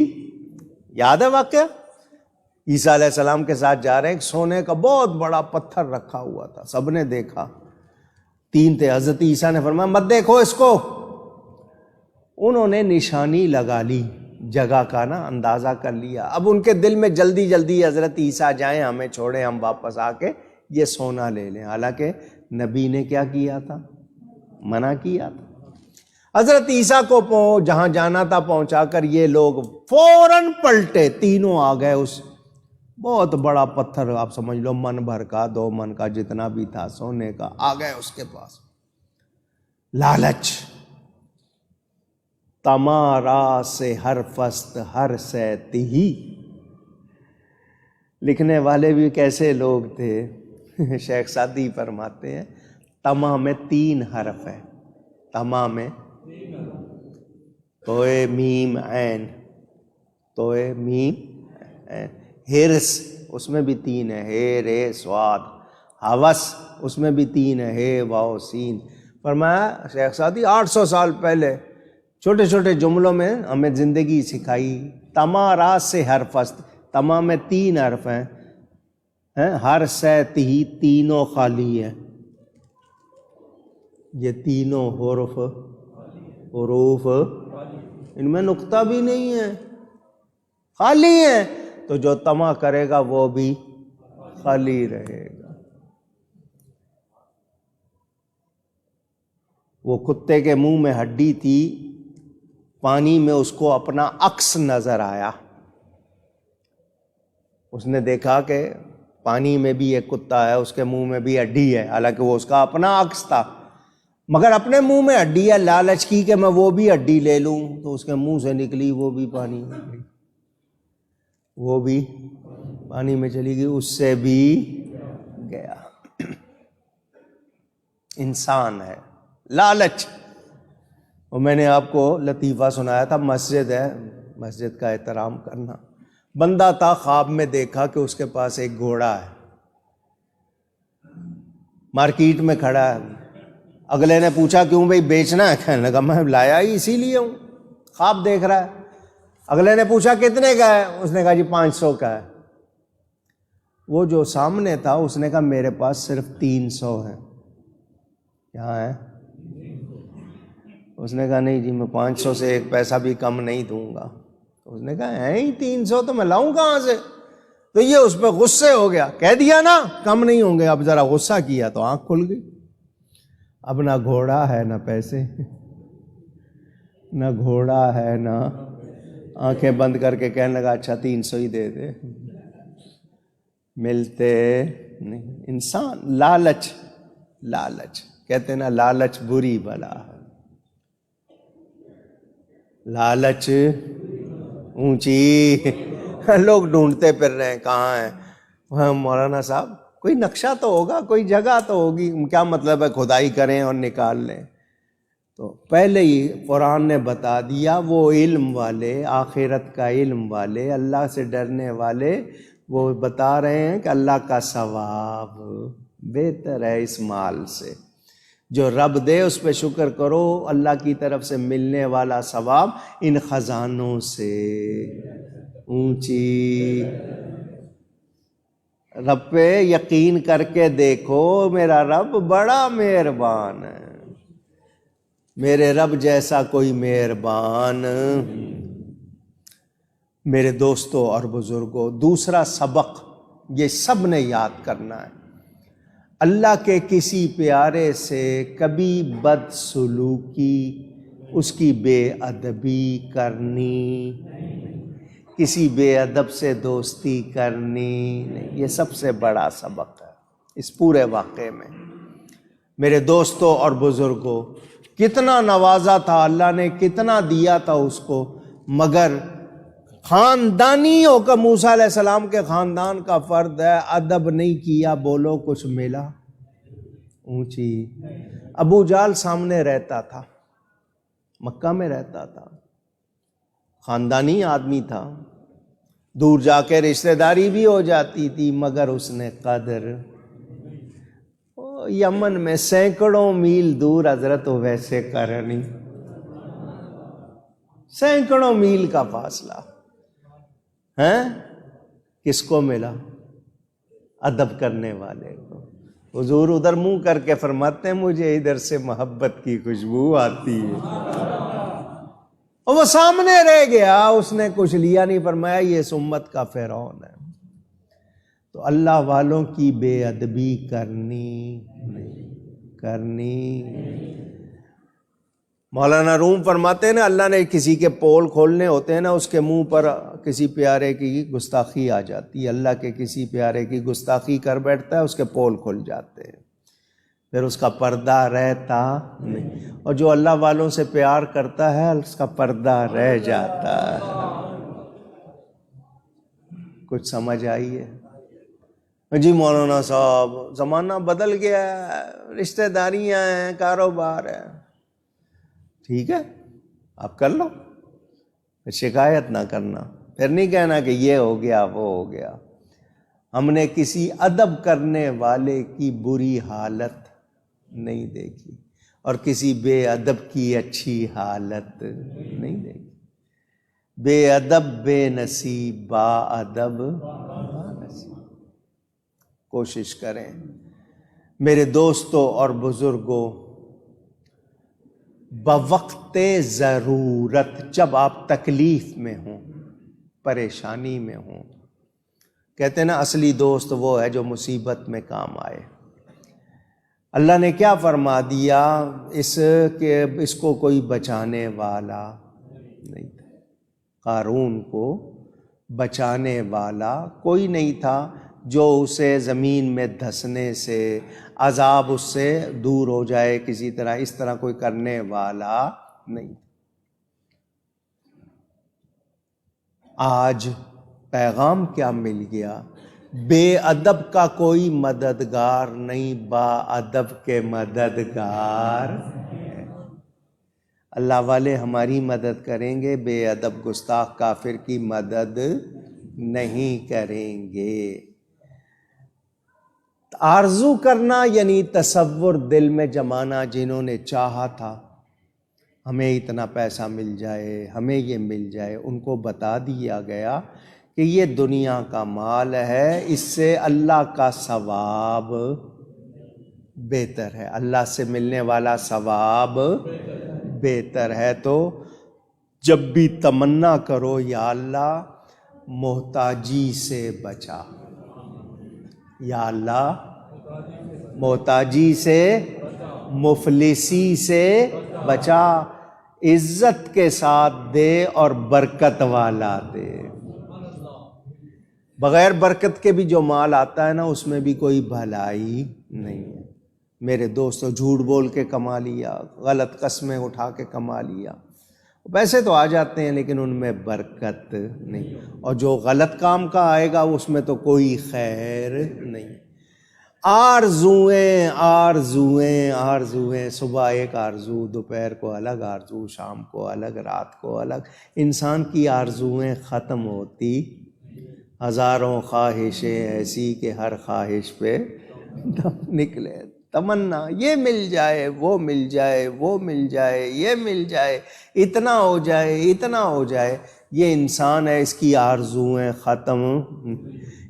یاد ہے واقعہ؟ عیسیٰ علیہ السلام کے ساتھ جا رہے ہیں، ایک سونے کا بہت بڑا پتھر رکھا ہوا تھا، سب نے دیکھا، 3 تھے، حضرت عیسیٰ نے فرمایا مت دیکھو اس کو۔ انہوں نے نشانی لگا لی، جگہ کا نا اندازہ کر لیا۔ اب ان کے دل میں جلدی جلدی حضرت عیسیٰ جائیں، ہمیں چھوڑیں، ہم واپس آ کے یہ سونا لے لیں، حالانکہ نبی نے کیا کیا تھا؟ منع کیا تھا۔ حضرت عیسیٰ کو جہاں جانا تھا پہنچا کر یہ لوگ فوراً پلٹے، تینوں آ گئے اس بہت بڑا پتھر، آپ سمجھ لو 1 من بھر کا 2 من کا جتنا بھی تھا سونے کا، آ گئے اس کے پاس۔ لالچ، تمارا سے ہر فست ہر سیتی، لکھنے والے بھی کیسے لوگ تھے، شیخ سعدی فرماتے ہیں تما میں 3 حرف ہے، تما میں توئے میم عین، توئے میم عین، ہرس اس میں بھی 3 ہے، ہے رے سواد، ہوس اس میں بھی 3 ہے، ہے واو سین۔ فرمایا شیخ سعدی 800 سال پہلے چھوٹے چھوٹے جملوں میں ہمیں زندگی سکھائی۔ تمارا سے حرف است، تما میں 3 حرف ہیں، ہر سیت ہی تینوں خالی ہیں، یہ تینوں حروف ان میں نقطہ بھی نہیں ہے، خالی ہیں، تو جو تما کرے گا وہ بھی خالی رہے گا۔ وہ کتے کے منہ میں ہڈی تھی، پانی میں اس کو اپنا عکس نظر آیا، اس نے دیکھا کہ پانی میں بھی ایک کتا ہے، اس کے منہ میں بھی ہڈی ہے، حالانکہ وہ اس کا اپنا عکس تھا، مگر اپنے منہ میں ہڈی ہے، لالچ کی کہ میں وہ بھی ہڈی لے لوں، تو اس کے منہ سے نکلی وہ بھی پانی میں گئی، وہ بھی پانی میں چلی گئی، اس سے بھی گیا۔ انسان ہے لالچ۔ اور میں نے آپ کو لطیفہ سنایا تھا، مسجد ہے، مسجد کا احترام کرنا۔ بندہ تھا، خواب میں دیکھا کہ اس کے پاس ایک گھوڑا ہے، مارکیٹ میں کھڑا ہے، اگلے نے پوچھا کیوں بھائی بیچنا ہے؟ کہنے لگا میں لایا ہی اسی لیے ہوں، خواب دیکھ رہا ہے۔ اگلے نے پوچھا کتنے کا ہے؟ اس نے کہا جی 500 کا ہے۔ وہ جو سامنے تھا اس نے کہا میرے پاس صرف 300 ہے۔ کیا ہے؟ اس نے کہا نہیں جی میں 500 سے 1 پیسہ بھی کم نہیں دوں گا۔ اس نے کہا ہے ہی 300 تو میں لاؤں کہاں سے؟ تو یہ اس پہ غصے ہو گیا، کہہ دیا نا کم نہیں ہوں گے، اب ذرا غصہ کیا تو آنکھ کھل گئی۔ اب نہ گھوڑا ہے نہ پیسے، نہ گھوڑا ہے نہ، آنکھیں بند کر کے کہنے لگا اچھا 300 ہی دے دے، ملتے نہیں۔ انسان لالچ، لالچ کہتے ہیں نا لالچ بری بلا ہے، لالچ اونچی، لوگ ڈھونڈتے پھر رہے ہیں کہاں ہیں۔ وہاں مولانا صاحب کوئی نقشہ تو ہوگا، کوئی جگہ تو ہوگی، کیا مطلب ہے کھدائی کریں اور نکال لیں؟ تو پہلے ہی قرآن نے بتا دیا، وہ علم والے، آخرت کا علم والے، اللہ سے ڈرنے والے، وہ بتا رہے ہیں کہ اللہ کا ثواب بہتر ہے اس مال سے، جو رب دے اس پہ شکر کرو، اللہ کی طرف سے ملنے والا ثواب ان خزانوں سے اونچی۔ رب پہ یقین کر کے دیکھو، میرا رب بڑا مہربان ہے، میرے رب جیسا کوئی مہربان۔ میرے دوستوں اور بزرگوں، دوسرا سبق یہ سب نے یاد کرنا ہے، اللہ کے کسی پیارے سے کبھی بد سلوکی، اس کی بے ادبی کرنی، کسی بے ادب سے دوستی کرنی نہیں۔ یہ سب سے بڑا سبق ہے اس پورے واقعے میں۔ میرے دوستوں اور بزرگوں، کتنا نوازا تھا اللہ نے، کتنا دیا تھا اس کو، مگر خاندانی ہو کر موسیٰ علیہ السلام کے خاندان کا فرد ہے، ادب نہیں کیا، بولو کچھ ملا اونچی۔ ابو جہل سامنے رہتا تھا، مکہ میں رہتا تھا، خاندانی آدمی تھا، دور جا کے رشتہ داری بھی ہو جاتی تھی، مگر اس نے قدر، یمن میں سینکڑوں میل دور حضرت ویسے کرنی، سینکڑوں میل کا فاصلہ ہے، کس کو ملا؟ ادب کرنے والے کو۔ حضور ادھر منہ کر کے فرماتے ہیں مجھے ادھر سے محبت کی خوشبو آتی ہے، اور وہ سامنے رہ گیا، اس نے کچھ لیا نہیں، فرمایا یہ اس امت کا فرعون ہے۔ تو اللہ والوں کی بے ادبی کرنی مولانا روم فرماتے ہیں نا، اللہ نے کسی کے پول کھولنے ہوتے ہیں نا، اس کے منہ پر کسی پیارے کی گستاخی آ جاتی ہے، اللہ کے کسی پیارے کی گستاخی کر بیٹھتا ہے، اس کے پول کھل جاتے ہیں، پھر اس کا پردہ رہتا نہیں، اور جو اللہ والوں سے پیار کرتا ہے اس کا پردہ رہ جاتا ہے۔ کچھ سمجھ آئی ہے؟ جی مولانا صاحب زمانہ بدل گیا ہے، رشتہ داریاں ہیں، کاروبار ہے، ٹھیک ہے آپ کر لو، پھر شکایت نہ کرنا، پھر نہیں کہنا کہ یہ ہو گیا وہ ہو گیا۔ ہم نے کسی ادب کرنے والے کی بری حالت نہیں دیکھی، اور کسی بے ادب کی اچھی حالت نہیں دیکھی۔ بے ادب بے نصیب، با ادب با نصیب۔ کوشش کریں میرے دوستوں اور بزرگوں، بوقت ضرورت، جب آپ تکلیف میں ہوں، پریشانی میں ہوں، کہتے ہیں نا اصلی دوست وہ ہے جو مصیبت میں کام آئے۔ اللہ نے کیا فرما دیا اس کو کوئی بچانے والا نہیں تھا، قارون کو بچانے والا کوئی نہیں تھا جو اسے زمین میں دھسنے سے، عذاب اس سے دور ہو جائے کسی طرح، اس طرح کوئی کرنے والا نہیں۔ آج پیغام کیا مل گیا؟ بے ادب کا کوئی مددگار نہیں، با ادب کے مددگار ہے۔ اللہ والے ہماری مدد کریں گے، بے ادب گستاخ کافر کی مدد نہیں کریں گے۔ آرزو کرنا یعنی تصور دل میں جمانا، جنہوں نے چاہا تھا ہمیں اتنا پیسہ مل جائے، ہمیں یہ مل جائے، ان کو بتا دیا گیا کہ یہ دنیا کا مال ہے، اس سے اللہ کا ثواب بہتر ہے، اللہ سے ملنے والا ثواب بہتر ہے۔ تو جب بھی تمنا کرو یا اللہ محتاجی سے بچا، یا اللہ محتاجی سے، مفلسی سے بچا، عزت کے ساتھ دے اور برکت والا دے۔ بغیر برکت کے بھی جو مال آتا ہے نا، اس میں بھی کوئی بھلائی نہیں ہے۔ میرے دوستو، جھوٹ بول کے کما لیا، غلط قسمیں اٹھا کے کما لیا، پیسے تو آ جاتے ہیں لیکن ان میں برکت نہیں، اور جو غلط کام کا آئے گا اس میں تو کوئی خیر نہیں۔ آرزویں آرزویں آرزویں، صبح ایک آرزو، دوپہر کو الگ آرزو، شام کو الگ، رات کو الگ۔ انسان کی آرزویں ختم ہوتی، ہزاروں خواہشیں ایسی کہ ہر خواہش پہ دم نکلے۔ تمنا یہ مل جائے، وہ مل جائے، وہ مل جائے، یہ مل جائے، اتنا ہو جائے، اتنا ہو جائے۔ یہ انسان ہے، اس کی آرزویں ختم۔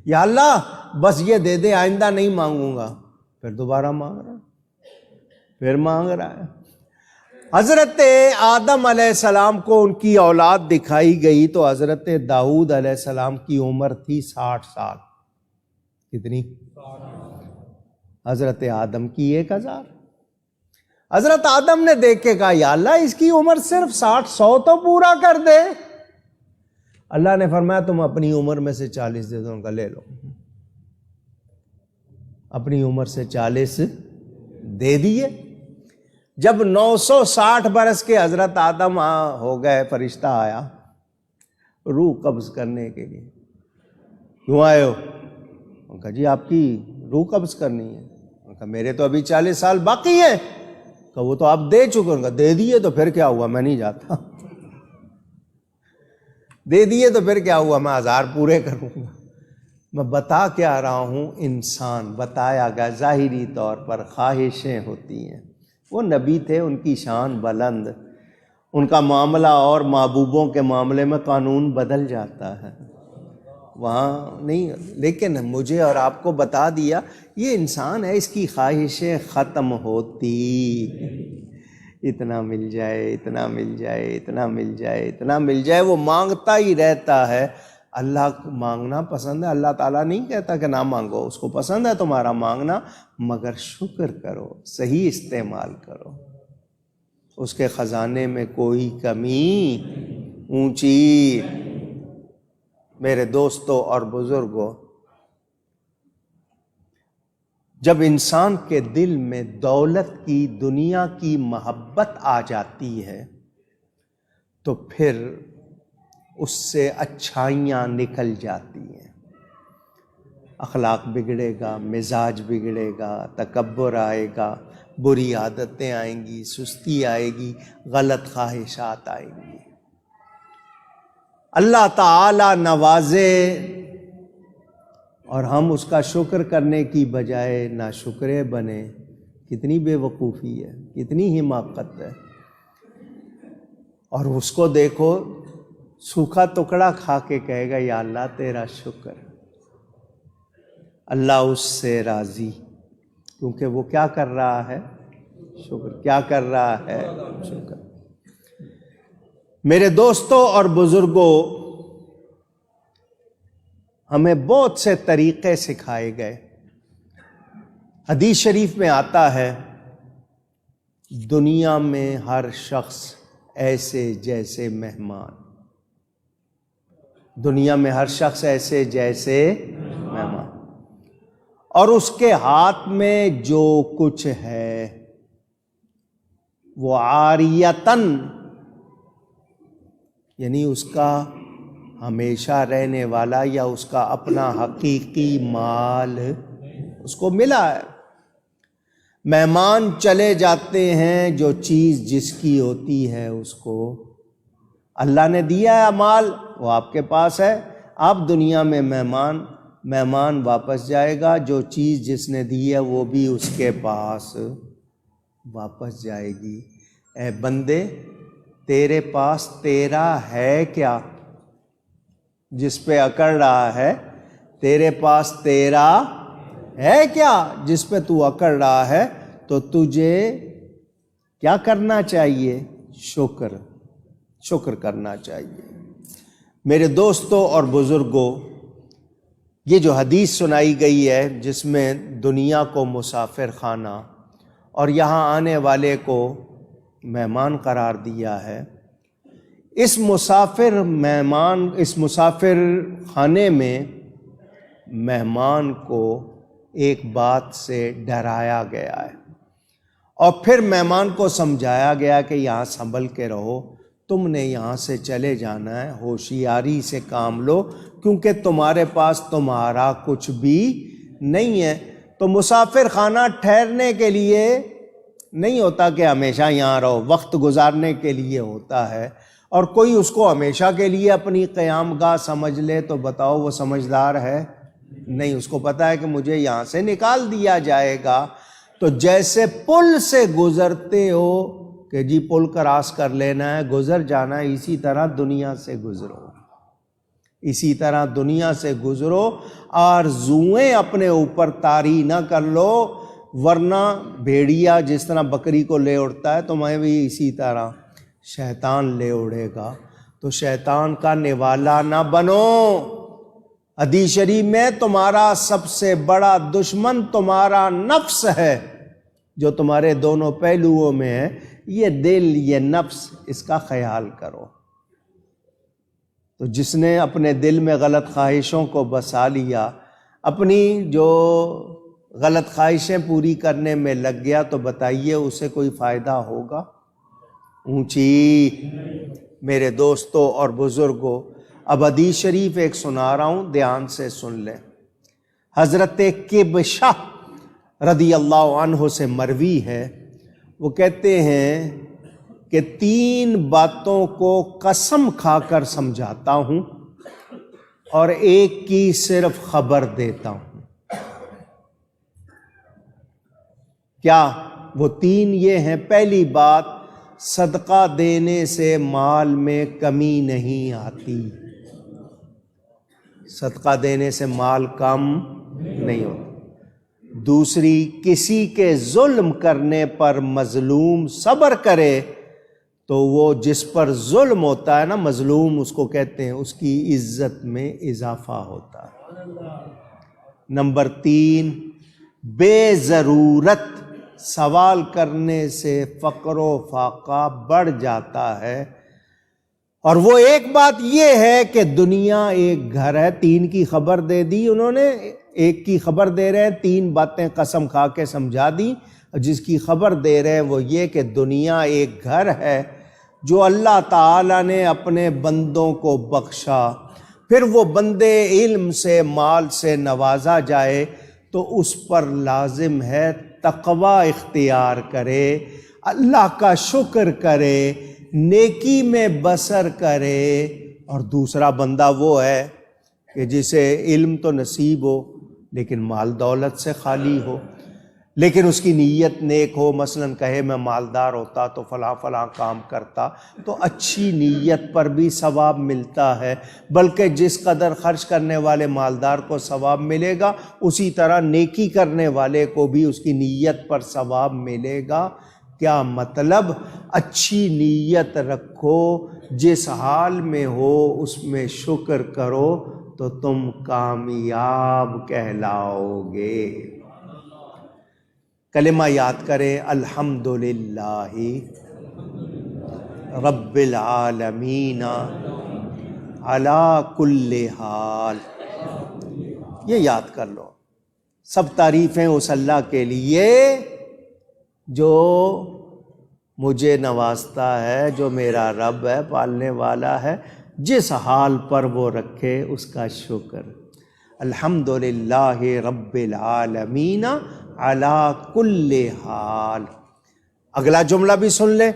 یا اللہ بس یہ دے دے، آئندہ نہیں مانگوں گا، پھر دوبارہ مانگ رہا ہے، پھر مانگ رہا ہے۔ حضرت آدم علیہ السلام کو ان کی اولاد دکھائی گئی تو حضرت داؤد علیہ السلام کی عمر تھی 60 سال۔ کتنی؟ حضرت آدم کی 1000۔ حضرت آدم نے دیکھ کے کہا یا اللہ اس کی عمر صرف 60-100 تو پورا کر دے۔ اللہ نے فرمایا تم اپنی عمر میں سے 40 دے دو، ان کا لے لو۔ اپنی عمر سے 40 دے دیے۔ جب 960 برس کے حضرت آدم ہو گئے، فرشتہ آیا روح قبض کرنے کے لیے۔ کیوں آئے ہو؟ ان کا جی آپ کی روح قبض کرنی ہے۔ ان کا میرے تو ابھی 40 سال باقی ہیں۔ کہ وہ تو آپ دے چکے۔ ان کا دے دیے تو پھر کیا ہوا، میں نہیں جاتا۔ دے دیے تو پھر کیا ہوا، میں 1000 پورے کروں گا۔ میں بتا کیا رہا ہوں، انسان بتایا گیا ظاہری طور پر خواہشیں ہوتی ہیں۔ وہ نبی تھے، ان کی شان بلند، ان کا معاملہ اور محبوبوں کے معاملے میں قانون بدل جاتا ہے، وہاں نہیں۔ لیکن مجھے اور آپ کو بتا دیا یہ انسان ہے، اس کی خواہشیں ختم ہوتی، اتنا مل جائے، اتنا مل جائے، اتنا مل جائے، اتنا مل جائے، وہ مانگتا ہی رہتا ہے۔ اللہ کو مانگنا پسند ہے، اللہ تعالیٰ نہیں کہتا کہ نہ مانگو، اس کو پسند ہے تمہارا مانگنا، مگر شکر کرو، صحیح استعمال کرو، اس کے خزانے میں کوئی کمی اونچی۔ میرے دوستوں اور بزرگوں، جب انسان کے دل میں دولت کی، دنیا کی محبت آ جاتی ہے تو پھر اس سے اچھائیاں نکل جاتی ہیں، اخلاق بگڑے گا، مزاج بگڑے گا، تکبر آئے گا، بری عادتیں آئیں گی، سستی آئے گی، غلط خواہشات آئیں گی۔ اللہ تعالی نوازے اور ہم اس کا شکر کرنے کی بجائے ناشکرے بنے، کتنی بے وقوفی ہے، کتنی حماقت ہے۔ اور اس کو دیکھو سوکھا ٹکڑا کھا کے کہے گا یا اللہ تیرا شکر، اللہ اس سے راضی، کیونکہ وہ کیا کر رہا ہے، شکر۔ کیا کر رہا ہے، شکر۔ میرے دوستوں اور بزرگوں، ہمیں بہت سے طریقے سکھائے گئے۔ حدیث شریف میں آتا ہے دنیا میں ہر شخص ایسے جیسے مہمان، دنیا میں ہر شخص ایسے جیسے مہمان، اور اس کے ہاتھ میں جو کچھ ہے وہ عاریتن، یعنی اس کا ہمیشہ رہنے والا یا اس کا اپنا حقیقی مال اس کو ملا ہے۔ مہمان چلے جاتے ہیں، جو چیز جس کی ہوتی ہے اس کو اللہ نے دیا ہے مال، وہ آپ کے پاس ہے۔ آپ دنیا میں مہمان واپس جائے گا، جو چیز جس نے دی ہے وہ بھی اس کے پاس واپس جائے گی۔ اے بندے، تیرے پاس تیرا ہے کیا جس پہ اکڑ رہا ہے؟ تیرے پاس تیرا ہے کیا جس پہ تو اکڑ رہا ہے؟ تو تجھے کیا کرنا چاہیے؟ شکر کرنا چاہیے۔ میرے دوستوں اور بزرگوں، یہ جو حدیث سنائی گئی ہے جس میں دنیا کو مسافر خانہ اور یہاں آنے والے کو مہمان قرار دیا ہے، اس مسافر خانے میں مہمان کو ایک بات سے ڈرایا گیا ہے، اور پھر مہمان کو سمجھایا گیا کہ یہاں سنبھل کے رہو، تم نے یہاں سے چلے جانا ہے، ہوشیاری سے کام لو، کیونکہ تمہارے پاس تمہارا کچھ بھی نہیں ہے۔ تو مسافر خانہ ٹھہرنے کے لیے نہیں ہوتا کہ ہمیشہ یہاں رہو، وقت گزارنے کے لیے ہوتا ہے۔ اور کوئی اس کو ہمیشہ کے لیے اپنی قیام گاہ سمجھ لے تو بتاؤ وہ سمجھدار ہے؟ نہیں، اس کو پتا ہے کہ مجھے یہاں سے نکال دیا جائے گا۔ تو جیسے پل سے گزرتے ہو کہ جی پل کراس کر لینا ہے، گزر جانا ہے، اسی طرح دنیا سے گزرو، اسی طرح دنیا سے گزرو، آرزوئیں اپنے اوپر طاری نہ کر لو، ورنہ بھیڑیا جس طرح بکری کو لے اڑتا ہے تمہیں بھی اسی طرح شیطان لے اڑے گا۔ تو شیطان کا نوالا نہ بنو، حدیث شریف میں تمہارا سب سے بڑا دشمن تمہارا نفس ہے جو تمہارے دونوں پہلوؤں میں ہے، یہ دل، یہ نفس، اس کا خیال کرو۔ تو جس نے اپنے دل میں غلط خواہشوں کو بسا لیا، اپنی جو غلط خواہشیں پوری کرنے میں لگ گیا، تو بتائیے اسے کوئی فائدہ ہوگا؟ اونچی میرے دوستوں اور بزرگوں، اب حدیث شریف ایک سنا رہا ہوں، دھیان سے سن لیں۔ حضرت کبشہ رضی اللہ عنہ سے مروی ہے، وہ کہتے ہیں کہ 3 باتوں کو قسم کھا کر سمجھاتا ہوں اور ایک کی صرف خبر دیتا ہوں۔ کیا وہ 3 یہ ہیں؟ پہلی بات، صدقہ دینے سے مال میں کمی نہیں آتی، صدقہ دینے سے مال کم نہیں ہوتا۔ دوسری، کسی کے ظلم کرنے پر مظلوم صبر کرے تو وہ جس پر ظلم ہوتا ہے نا، مظلوم اس کو کہتے ہیں، اس کی عزت میں اضافہ ہوتا ہے۔ نمبر 3، بے ضرورت سوال کرنے سے فقر و فاقہ بڑھ جاتا ہے۔ اور وہ ایک بات یہ ہے کہ دنیا ایک گھر ہے، 3 کی خبر دے دی انہوں نے، ایک کی خبر دے رہے ہیں، 3 باتیں قسم کھا کے سمجھا دی، اور جس کی خبر دے رہے ہیں وہ یہ کہ دنیا ایک گھر ہے جو اللہ تعالیٰ نے اپنے بندوں کو بخشا، پھر وہ بندے علم سے، مال سے نوازا جائے تو اس پر لازم ہے تقوی اختیار کرے، اللہ کا شکر کرے، نیکی میں بسر کرے۔ اور دوسرا بندہ وہ ہے کہ جسے علم تو نصیب ہو لیکن مال دولت سے خالی ہو، لیکن اس کی نیت نیک ہو، مثلاً کہے میں مالدار ہوتا تو فلاں فلاں کام کرتا، تو اچھی نیت پر بھی ثواب ملتا ہے، بلکہ جس قدر خرچ کرنے والے مالدار کو ثواب ملے گا، اسی طرح نیکی کرنے والے کو بھی اس کی نیت پر ثواب ملے گا۔ کیا مطلب؟ اچھی نیت رکھو، جس حال میں ہو اس میں شکر کرو تو تم کامیاب کہلاؤ گے۔ کلمہ یاد کریں، الحمدللہ رب العالمین علی کل حال، یہ یاد کر لو۔ سب تعریفیں اس اللہ کے لیے جو مجھے نوازتا ہے، جو میرا رب ہے، پالنے والا ہے، جس حال پر وہ رکھے اس کا شکر۔ الحمدللہ رب العالمین علی کل حال۔ اگلا جملہ بھی سن لیں،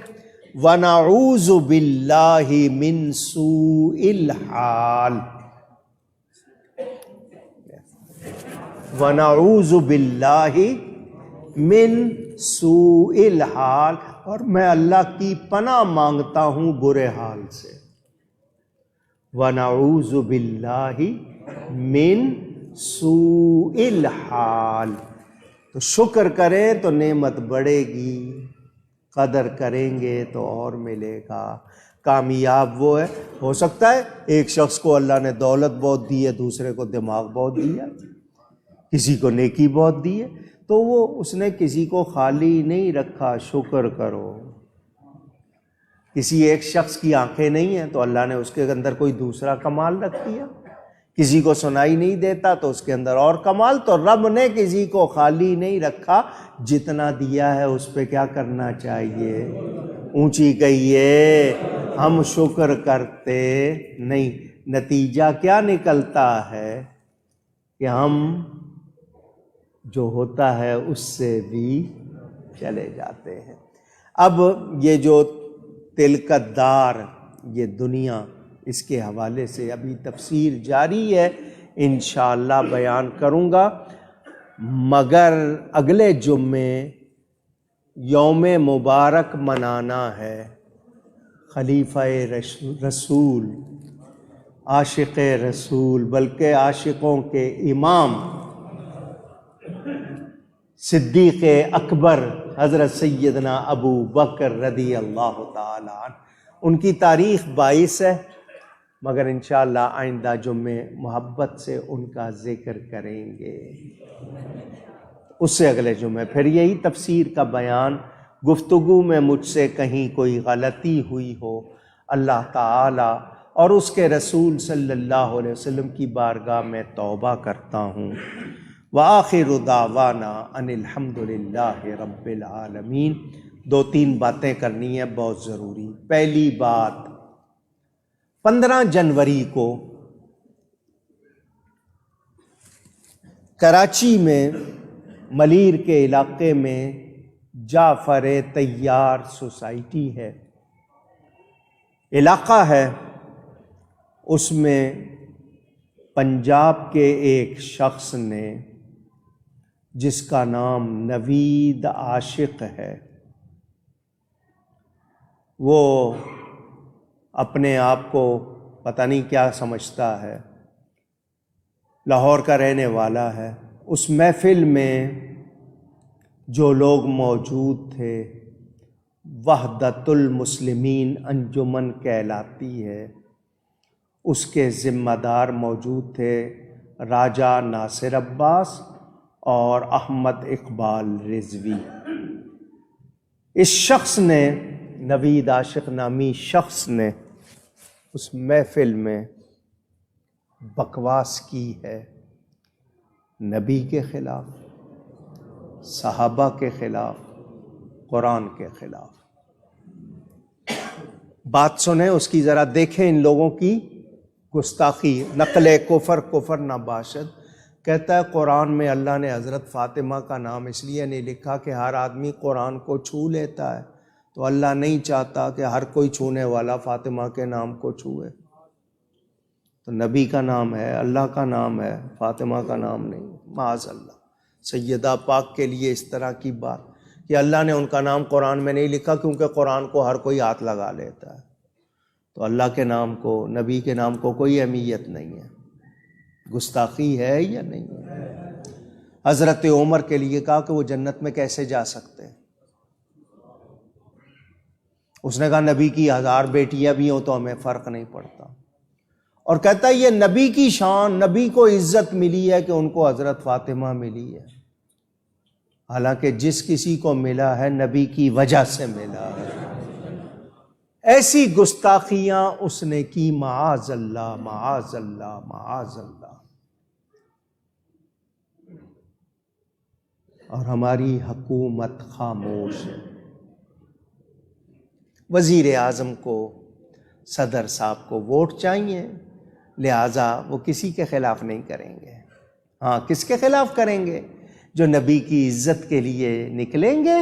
وَنَعُوذُ بِاللَّهِ مِن سُوءِ الْحَالِ، وَنَعُوذُ بِاللَّهِ مِن سُوءِ الْحَالِ، اور میں اللہ کی پناہ مانگتا ہوں برے حال سے۔ وَنَعُوذُ بِاللَّهِ مِن سُوءِ الْحَالِ، تو شکر کریں تو نعمت بڑھے گی، قدر کریں گے تو اور ملے گا۔ کامیاب وہ ہے، ہو سکتا ہے ایک شخص کو اللہ نے دولت بہت دی ہے، دوسرے کو دماغ بہت دیا، کسی کو نیکی بہت دی ہے، تو وہ اس نے کسی کو خالی نہیں رکھا، شکر کرو۔ کسی ایک شخص کی آنکھیں نہیں ہیں تو اللہ نے اس کے اندر کوئی دوسرا کمال رکھ دیا، کسی کو سنائی نہیں دیتا تو اس کے اندر اور کمال۔ تو رب نے کسی کو خالی نہیں رکھا، جتنا دیا ہے اس پہ کیا کرنا چاہیے؟ اونچی کہیے، ہم شکر کرتے نہیں۔ نتیجہ کیا نکلتا ہے کہ ہم جو ہوتا ہے اس سے بھی چلے جاتے ہیں۔ اب یہ جو تلک الدار، یہ دنیا، اس کے حوالے سے ابھی تفسیر جاری ہے، انشاءاللہ بیان کروں گا، مگر اگلے جمعے یوم مبارک منانا ہے، خلیفہ رسول، عاشق رسول، بلکہ عاشقوں کے امام، صدیق اکبر حضرت سیدنا ابو بکر رضی اللہ تعالی عنہ۔ ان کی تاریخ 22 ہے، مگر انشاءاللہ آئندہ جمعے محبت سے ان کا ذکر کریں گے، اس سے اگلے جمعے پھر یہی تفسیر کا بیان۔ گفتگو میں مجھ سے کہیں کوئی غلطی ہوئی ہو، اللہ تعالی اور اس کے رسول صلی اللہ علیہ وسلم کی بارگاہ میں توبہ کرتا ہوں۔ وآخر دعوانا ان الحمد للہ رب العالمین۔ 2-3 باتیں کرنی ہیں بہت ضروری۔ پہلی بات، 15 جنوری کو کراچی میں ملیر کے علاقے میں جعفر طیار سوسائٹی ہے، علاقہ ہے، اس میں پنجاب کے ایک شخص نے جس کا نام نوید عاشق ہے، وہ اپنے آپ کو پتہ نہیں کیا سمجھتا ہے، لاہور کا رہنے والا ہے۔ اس محفل میں جو لوگ موجود تھے، وحدت المسلمین انجمن کہلاتی ہے، اس کے ذمہ دار موجود تھے راجہ ناصر عباس اور احمد اقبال رضوی۔ اس شخص نے، نوید عاشق نامی شخص نے، اس محفل میں بکواس کی ہے نبی کے خلاف، صحابہ کے خلاف، قرآن کے خلاف۔ بات سنیں اس کی، ذرا دیکھیں ان لوگوں کی گستاخی۔ نقل کفر نہ باشد، کہتا ہے قرآن میں اللہ نے حضرت فاطمہ کا نام اس لیے نہیں لکھا کہ ہر آدمی قرآن کو چھو لیتا ہے، تو اللہ نہیں چاہتا کہ ہر کوئی چھونے والا فاطمہ کے نام کو چھوئے۔ تو نبی کا نام ہے، اللہ کا نام ہے، فاطمہ کا نام نہیں، معاذ اللہ۔ سیدہ پاک کے لیے اس طرح کی بات کہ اللہ نے ان کا نام قرآن میں نہیں لکھا کیونکہ قرآن کو ہر کوئی ہاتھ لگا لیتا ہے، تو اللہ کے نام کو، نبی کے نام کو کوئی اہمیت نہیں ہے۔ گستاخی ہے یا نہیں ہے؟ حضرت عمر کے لیے کہا کہ وہ جنت میں کیسے جا سکتے ہیں؟ اس نے کہا نبی کی 1000 بیٹیاں بھی ہوں تو ہمیں فرق نہیں پڑتا، اور کہتا ہے یہ نبی کی شان، نبی کو عزت ملی ہے کہ ان کو حضرت فاطمہ ملی ہے، حالانکہ جس کسی کو ملا ہے نبی کی وجہ سے ملا ہے۔ ایسی گستاخیاں اس نے کی، معاذ اللہ، معاذ اللہ، معاذ اللہ۔ اور ہماری حکومت خاموش ہے۔ وزیر اعظم کو، صدر صاحب کو ووٹ چاہیے، لہٰذا وہ کسی کے خلاف نہیں کریں گے۔ ہاں، کس کے خلاف کریں گے؟ جو نبی کی عزت کے لیے نکلیں گے،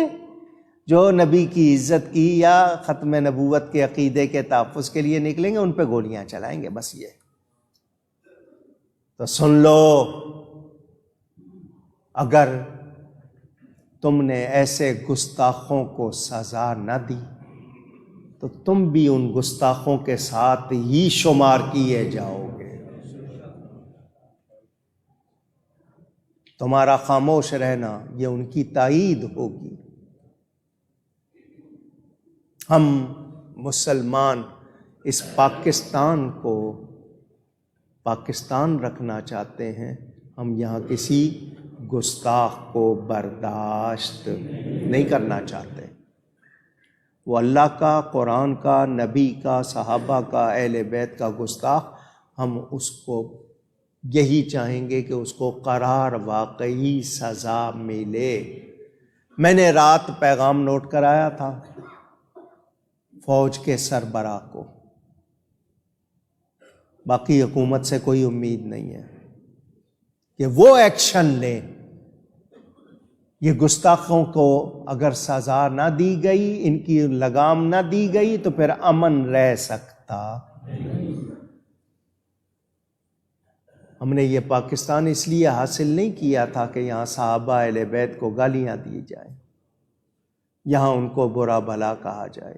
جو نبی کی عزت کی یا ختم نبوت کے عقیدے کے تحفظ کے لیے نکلیں گے، ان پہ گولیاں چلائیں گے، بس یہ۔ تو سن لو، اگر تم نے ایسے گستاخوں کو سزا نہ دی تو تم بھی ان گستاخوں کے ساتھ ہی شمار کیے جاؤ گے۔ تمہارا خاموش رہنا یہ ان کی تائید ہوگی۔ ہم مسلمان اس پاکستان کو پاکستان رکھنا چاہتے ہیں، ہم یہاں کسی گستاخ کو برداشت نہیں کرنا چاہتے۔ وہ اللہ کا، قرآن کا، نبی کا، صحابہ کا، اہل بیت کا گستاخ، ہم اس کو یہی چاہیں گے کہ اس کو قرار واقعی سزا ملے۔ میں نے رات پیغام نوٹ کرایا تھا فوج کے سربراہ کو، باقی حکومت سے کوئی امید نہیں ہے کہ وہ ایکشن لے۔ یہ گستاخوں کو اگر سزا نہ دی گئی، ان کی لگام نہ دی گئی، تو پھر امن رہ سکتا۔ ہم نے یہ پاکستان اس لیے حاصل نہیں کیا تھا کہ یہاں صحابہ اہل بیت کو گالیاں دی جائیں، یہاں ان کو برا بھلا کہا جائے۔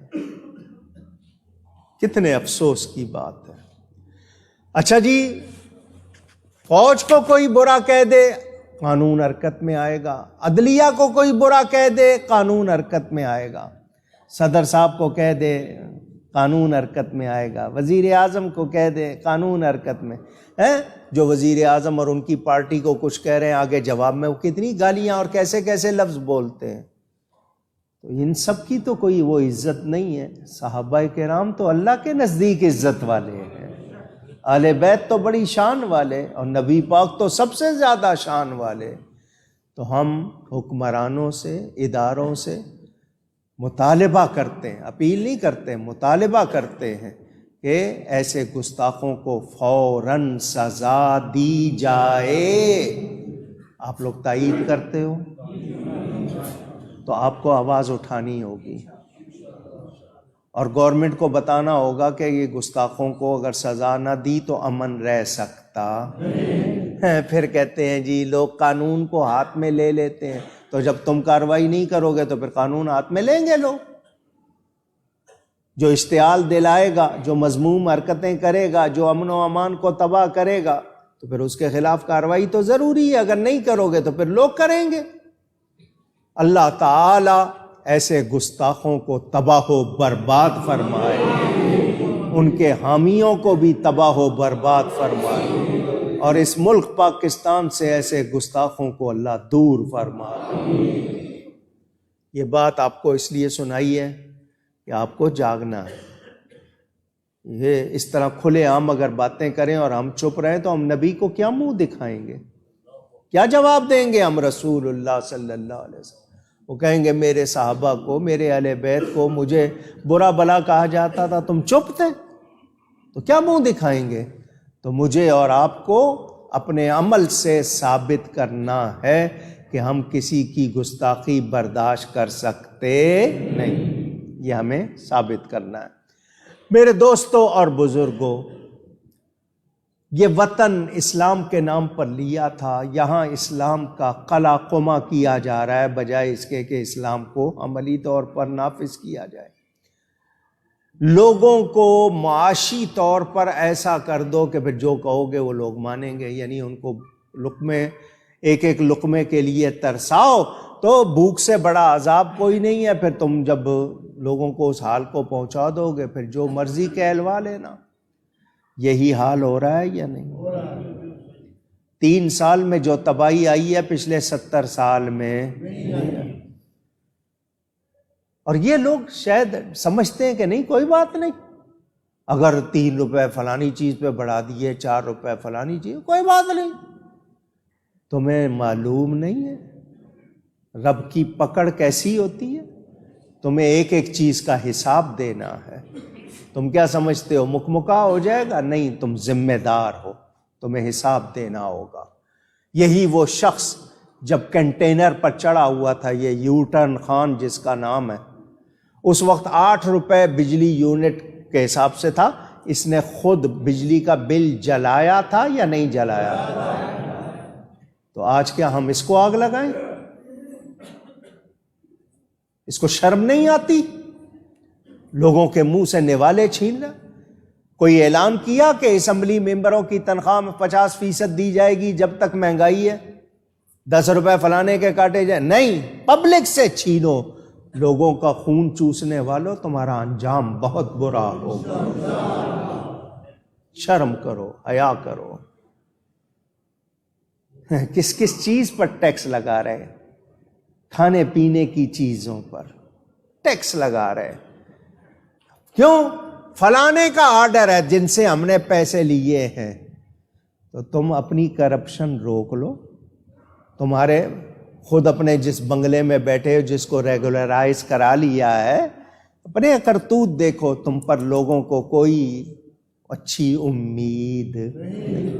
کتنے افسوس کی بات ہے۔ اچھا جی، فوج کو کوئی برا کہہ دے، قانون حرکت میں آئے گا۔ عدلیہ کو کوئی برا کہہ دے، قانون حرکت میں آئے گا۔ صدر صاحب کو کہہ دے، قانون حرکت میں آئے گا۔ وزیر اعظم کو کہہ دیں قانون حرکت میں ہے، جو وزیر اعظم اور ان کی پارٹی کو کچھ کہہ رہے ہیں، آگے جواب میں وہ کتنی گالیاں اور کیسے کیسے لفظ بولتے ہیں۔ تو ان سب کی تو کوئی وہ عزت نہیں ہے۔ صحابہ کرام تو اللہ کے نزدیک عزت والے ہیں، اہل بیت تو بڑی شان والے، اور نبی پاک تو سب سے زیادہ شان والے۔ تو ہم حکمرانوں سے، اداروں سے مطالبہ کرتے ہیں، اپیل نہیں کرتے، مطالبہ کرتے ہیں کہ ایسے گستاخوں کو فوراً سزا دی جائے۔ آپ لوگ تائید کرتے ہو تو آپ کو آواز اٹھانی ہوگی، اور گورنمنٹ کو بتانا ہوگا کہ یہ گستاخوں کو اگر سزا نہ دی تو امن رہ سکتا ہے۔ پھر کہتے ہیں جی لوگ قانون کو ہاتھ میں لے لیتے ہیں، تو جب تم کارروائی نہیں کرو گے تو پھر قانون ہاتھ میں لیں گے لوگ۔ جو اشتعال دلائے گا، جو مذموم حرکتیں کرے گا، جو امن و امان کو تباہ کرے گا، تو پھر اس کے خلاف کارروائی تو ضروری ہے۔ اگر نہیں کرو گے تو پھر لوگ کریں گے۔ اللہ تعالی ایسے گستاخوں کو تباہ و برباد فرمائے، ان کے حامیوں کو بھی تباہ و برباد فرمائے، اور اس ملک پاکستان سے ایسے گستاخوں کو اللہ دور فرمائے۔ یہ بات آپ کو اس لیے سنائی ہے کہ آپ کو جاگنا ہے۔ یہ اس طرح کھلے عام اگر باتیں کریں اور ہم چپ رہیں تو ہم نبی کو کیا منہ دکھائیں گے؟ کیا جواب دیں گے ہم رسول اللہ صلی اللہ علیہ وسلم؟ وہ کہیں گے میرے صحابہ کو، میرے اہل بیت کو مجھے برا بلا کہا جاتا تھا، تم چپ تھے، تو کیا منہ دکھائیں گے؟ تو مجھے اور آپ کو اپنے عمل سے ثابت کرنا ہے کہ ہم کسی کی گستاخی برداشت کر سکتے نہیں، یہ ہمیں ثابت کرنا ہے۔ میرے دوستوں اور بزرگوں، یہ وطن اسلام کے نام پر لیا تھا، یہاں اسلام کا قلع قمع کیا جا رہا ہے، بجائے اس کے کہ اسلام کو عملی طور پر نافذ کیا جائے۔ لوگوں کو معاشی طور پر ایسا کر دو کہ پھر جو کہو گے وہ لوگ مانیں گے، یعنی ان کو لقمے، ایک ایک لقمے کے لیے ترساؤ تو بھوک سے بڑا عذاب کوئی نہیں ہے۔ پھر تم جب لوگوں کو اس حال کو پہنچا دو گے پھر جو مرضی کہلوا لینا۔ یہی حال ہو رہا ہے یا نہیں؟ 3 سال میں جو تباہی آئی ہے پچھلے 70 سال میں، اور یہ لوگ شاید سمجھتے ہیں کہ نہیں کوئی بات نہیں، اگر 3 روپے فلانی چیز پہ بڑھا دیے، 4 روپے فلانی چیز، کوئی بات نہیں۔ تمہیں معلوم نہیں ہے رب کی پکڑ کیسی ہوتی ہے؟ تمہیں ایک ایک چیز کا حساب دینا ہے۔ تم کیا سمجھتے ہو مکمکا ہو جائے گا؟ نہیں، تم ذمہ دار ہو، تمہیں حساب دینا ہوگا۔ یہی وہ شخص جب کنٹینر پر چڑھا ہوا تھا، یہ یو ٹرن خان جس کا نام ہے، اس وقت 8 روپے بجلی یونٹ کے حساب سے تھا۔ اس نے خود بجلی کا بل جلایا تھا یا نہیں جلایا؟ تو آج کیا ہم اس کو آگ لگائیں؟ اس کو شرم نہیں آتی؟ لوگوں کے منہ سے نوالے چھین رہا۔ کوئی اعلان کیا کہ اسمبلی ممبروں کی تنخواہ میں 50% دی جائے گی جب تک مہنگائی ہے؟ 10 روپے فلانے کے کاٹے جائیں؟ نہیں، پبلک سے چھینو۔ لوگوں کا خون چوسنے والوں، تمہارا انجام بہت برا ہوگا۔ شرم کرو، حیا کرو۔ کس کس چیز پر ٹیکس لگا رہے؟ کھانے پینے کی چیزوں پر ٹیکس لگا رہے۔ کیوں؟ فلانے کا آرڈر ہے جن سے ہم نے پیسے لیے ہیں۔ تو تم اپنی کرپشن روک لو۔ تمہارے خود اپنے جس بنگلے میں بیٹھے ہو، جس کو ریگولرائز کرا لیا ہے، اپنے کرتوت دیکھو۔ تم پر لوگوں کو کوئی اچھی امید نہیں،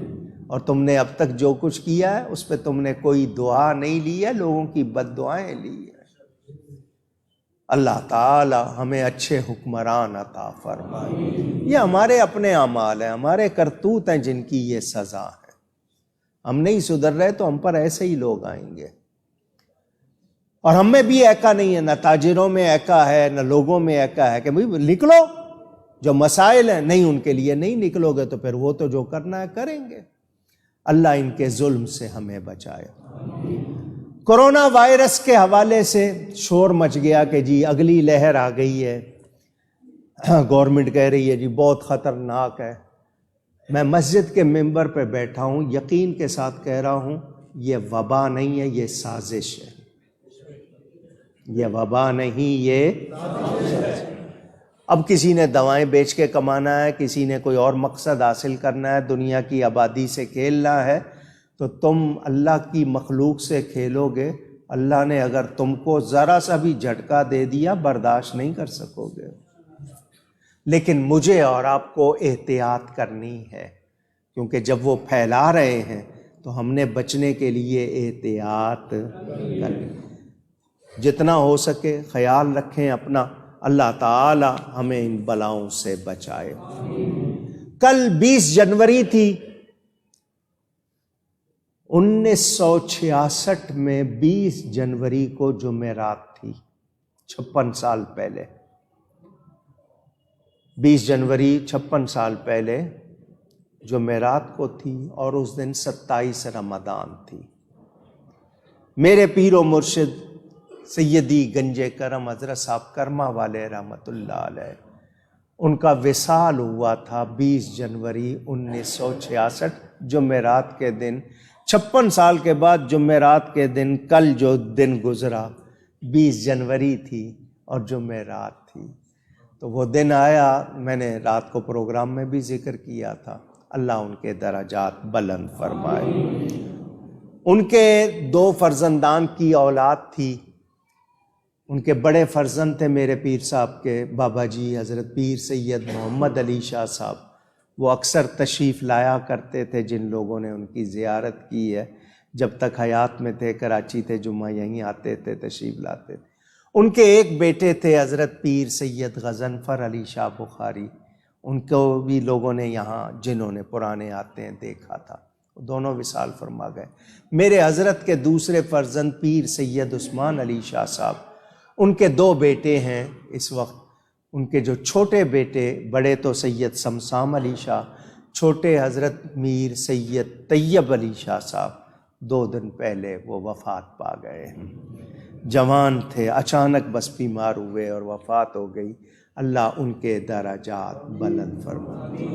اور تم نے اب تک جو کچھ کیا ہے اس پہ تم نے کوئی دعا نہیں لی ہے، لوگوں کی بد دعائیں لی ہیں۔ اللہ تعالی ہمیں اچھے حکمران عطا فرمائے۔ یہ ہمارے اپنے اعمال ہیں، ہمارے کرتوت ہیں جن کی یہ سزا ہے۔ ہم نہیں سدھر رہے تو ہم پر ایسے ہی لوگ آئیں گے، اور ہم میں بھی ایکا نہیں ہے، نہ تاجروں میں ایکا ہے، نہ لوگوں میں ایکا ہے کہ بھئی نکلو، جو مسائل ہیں نہیں ان کے لیے نہیں نکلو گے تو پھر وہ تو جو کرنا ہے کریں گے۔ اللہ ان کے ظلم سے ہمیں بچائے۔ کورونا وائرس کے حوالے سے شور مچ گیا کہ جی اگلی لہر آ گئی ہے۔ گورنمنٹ کہہ رہی ہے جی بہت خطرناک ہے. میں مسجد کے ممبر پہ بیٹھا ہوں، یقین کے ساتھ کہہ رہا ہوں یہ وبا نہیں ہے، یہ سازش ہے. یہ وبا نہیں، یہ اب کسی نے دوائیں بیچ کے کمانا ہے، کسی نے کوئی اور مقصد حاصل کرنا ہے، دنیا کی آبادی سے کھیلنا ہے، تو تم اللہ کی مخلوق سے کھیلو گے. اللہ نے اگر تم کو ذرا سا بھی جھٹکا دے دیا برداشت نہیں کر سکو گے. لیکن مجھے اور آپ کو احتیاط کرنی ہے، کیونکہ جب وہ پھیلا رہے ہیں تو ہم نے بچنے کے لیے احتیاط کرنی. جتنا ہو سکے خیال رکھیں اپنا. اللہ تعالی ہمیں ان بلاؤں سے بچائے. کل 20 جنوری تھی 1966 میں. 20 جنوری کو جمعرات تھی، 56 سال پہلے. 20 جنوری 56 سال پہلے جمعرات کو تھی، اور اس دن 27 رمضان تھی. میرے پیر و مرشد سیدی گنج کرم حضرت صاحب کرما والے رحمۃ اللہ علیہ، ان کا وصال ہوا تھا 20 جنوری 1966 جمعرات کے دن. 56 سال کے بعد جمعرات کے دن کل جو دن گزرا 20 جنوری تھی اور جمعرات تھی. تو وہ دن آیا، میں نے رات کو پروگرام میں بھی ذکر کیا تھا. اللہ ان کے درجات بلند فرمائے. ان کے 2 فرزندان کی اولاد تھی. ان کے بڑے فرزند تھے میرے پیر صاحب کے بابا جی حضرت پیر سید محمد علی شاہ صاحب. وہ اکثر تشریف لایا کرتے تھے، جن لوگوں نے ان کی زیارت کی ہے جب تک حیات میں تھے، کراچی تھے، جمعہ یہیں آتے تھے، تشریف لاتے تھے. ان کے ایک بیٹے تھے حضرت پیر سید غضنفر علی شاہ بخاری. ان کو بھی لوگوں نے یہاں جنہوں نے پرانے آتے ہیں دیکھا تھا، دونوں وصال فرما گئے. میرے حضرت کے دوسرے فرزند پیر سید عثمان علی شاہ صاحب، ان کے 2 بیٹے ہیں اس وقت. ان کے جو چھوٹے بیٹے، بڑے تو سید سمسام علی شاہ، چھوٹے حضرت میر سید طیب علی شاہ صاحب، 2 دن پہلے وہ وفات پا گئے. جوان تھے، اچانک بس بیمار ہوئے اور وفات ہو گئی. اللہ ان کے درجات بلند فرمائے.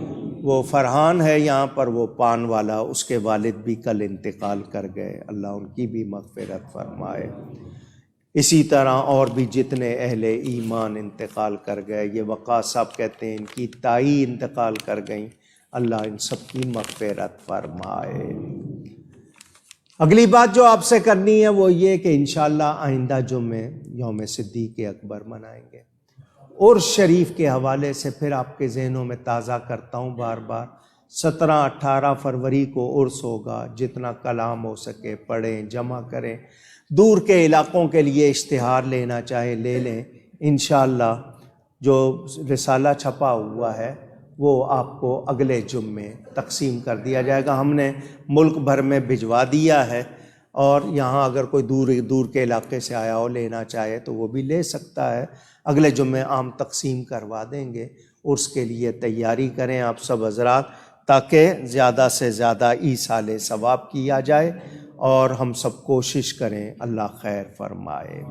وہ فرحان ہے یہاں پر، وہ پان والا، اس کے والد بھی کل انتقال کر گئے. اللہ ان کی بھی مغفرت فرمائے. اسی طرح اور بھی جتنے اہل ایمان انتقال کر گئے. یہ وقاص صاحب کہتے ہیں ان کی تائی انتقال کر گئیں. اللہ ان سب کی مغفرت فرمائے. اگلی بات جو آپ سے کرنی ہے وہ یہ کہ انشاءاللہ آئندہ جمعے یوم صدیق اکبر منائیں گے. عرس شریف کے حوالے سے پھر آپ کے ذہنوں میں تازہ کرتا ہوں بار بار، 17-18 فروری کو عرس ہوگا. جتنا کلام ہو سکے پڑھیں، جمع کریں. دور کے علاقوں کے لیے اشتہار لینا چاہے لے لیں. انشاءاللہ جو رسالہ چھپا ہوا ہے وہ آپ کو اگلے جمعے تقسیم کر دیا جائے گا. ہم نے ملک بھر میں بھجوا دیا ہے، اور یہاں اگر کوئی دور کے علاقے سے آیا ہو لینا چاہے تو وہ بھی لے سکتا ہے. اگلے جمعے عام تقسیم کروا دیں گے. عرس کے لیے تیاری کریں آپ سب حضرات، تاکہ زیادہ سے زیادہ ایصال ثواب کیا جائے، اور ہم سب کوشش کریں. اللہ خیر فرمائے.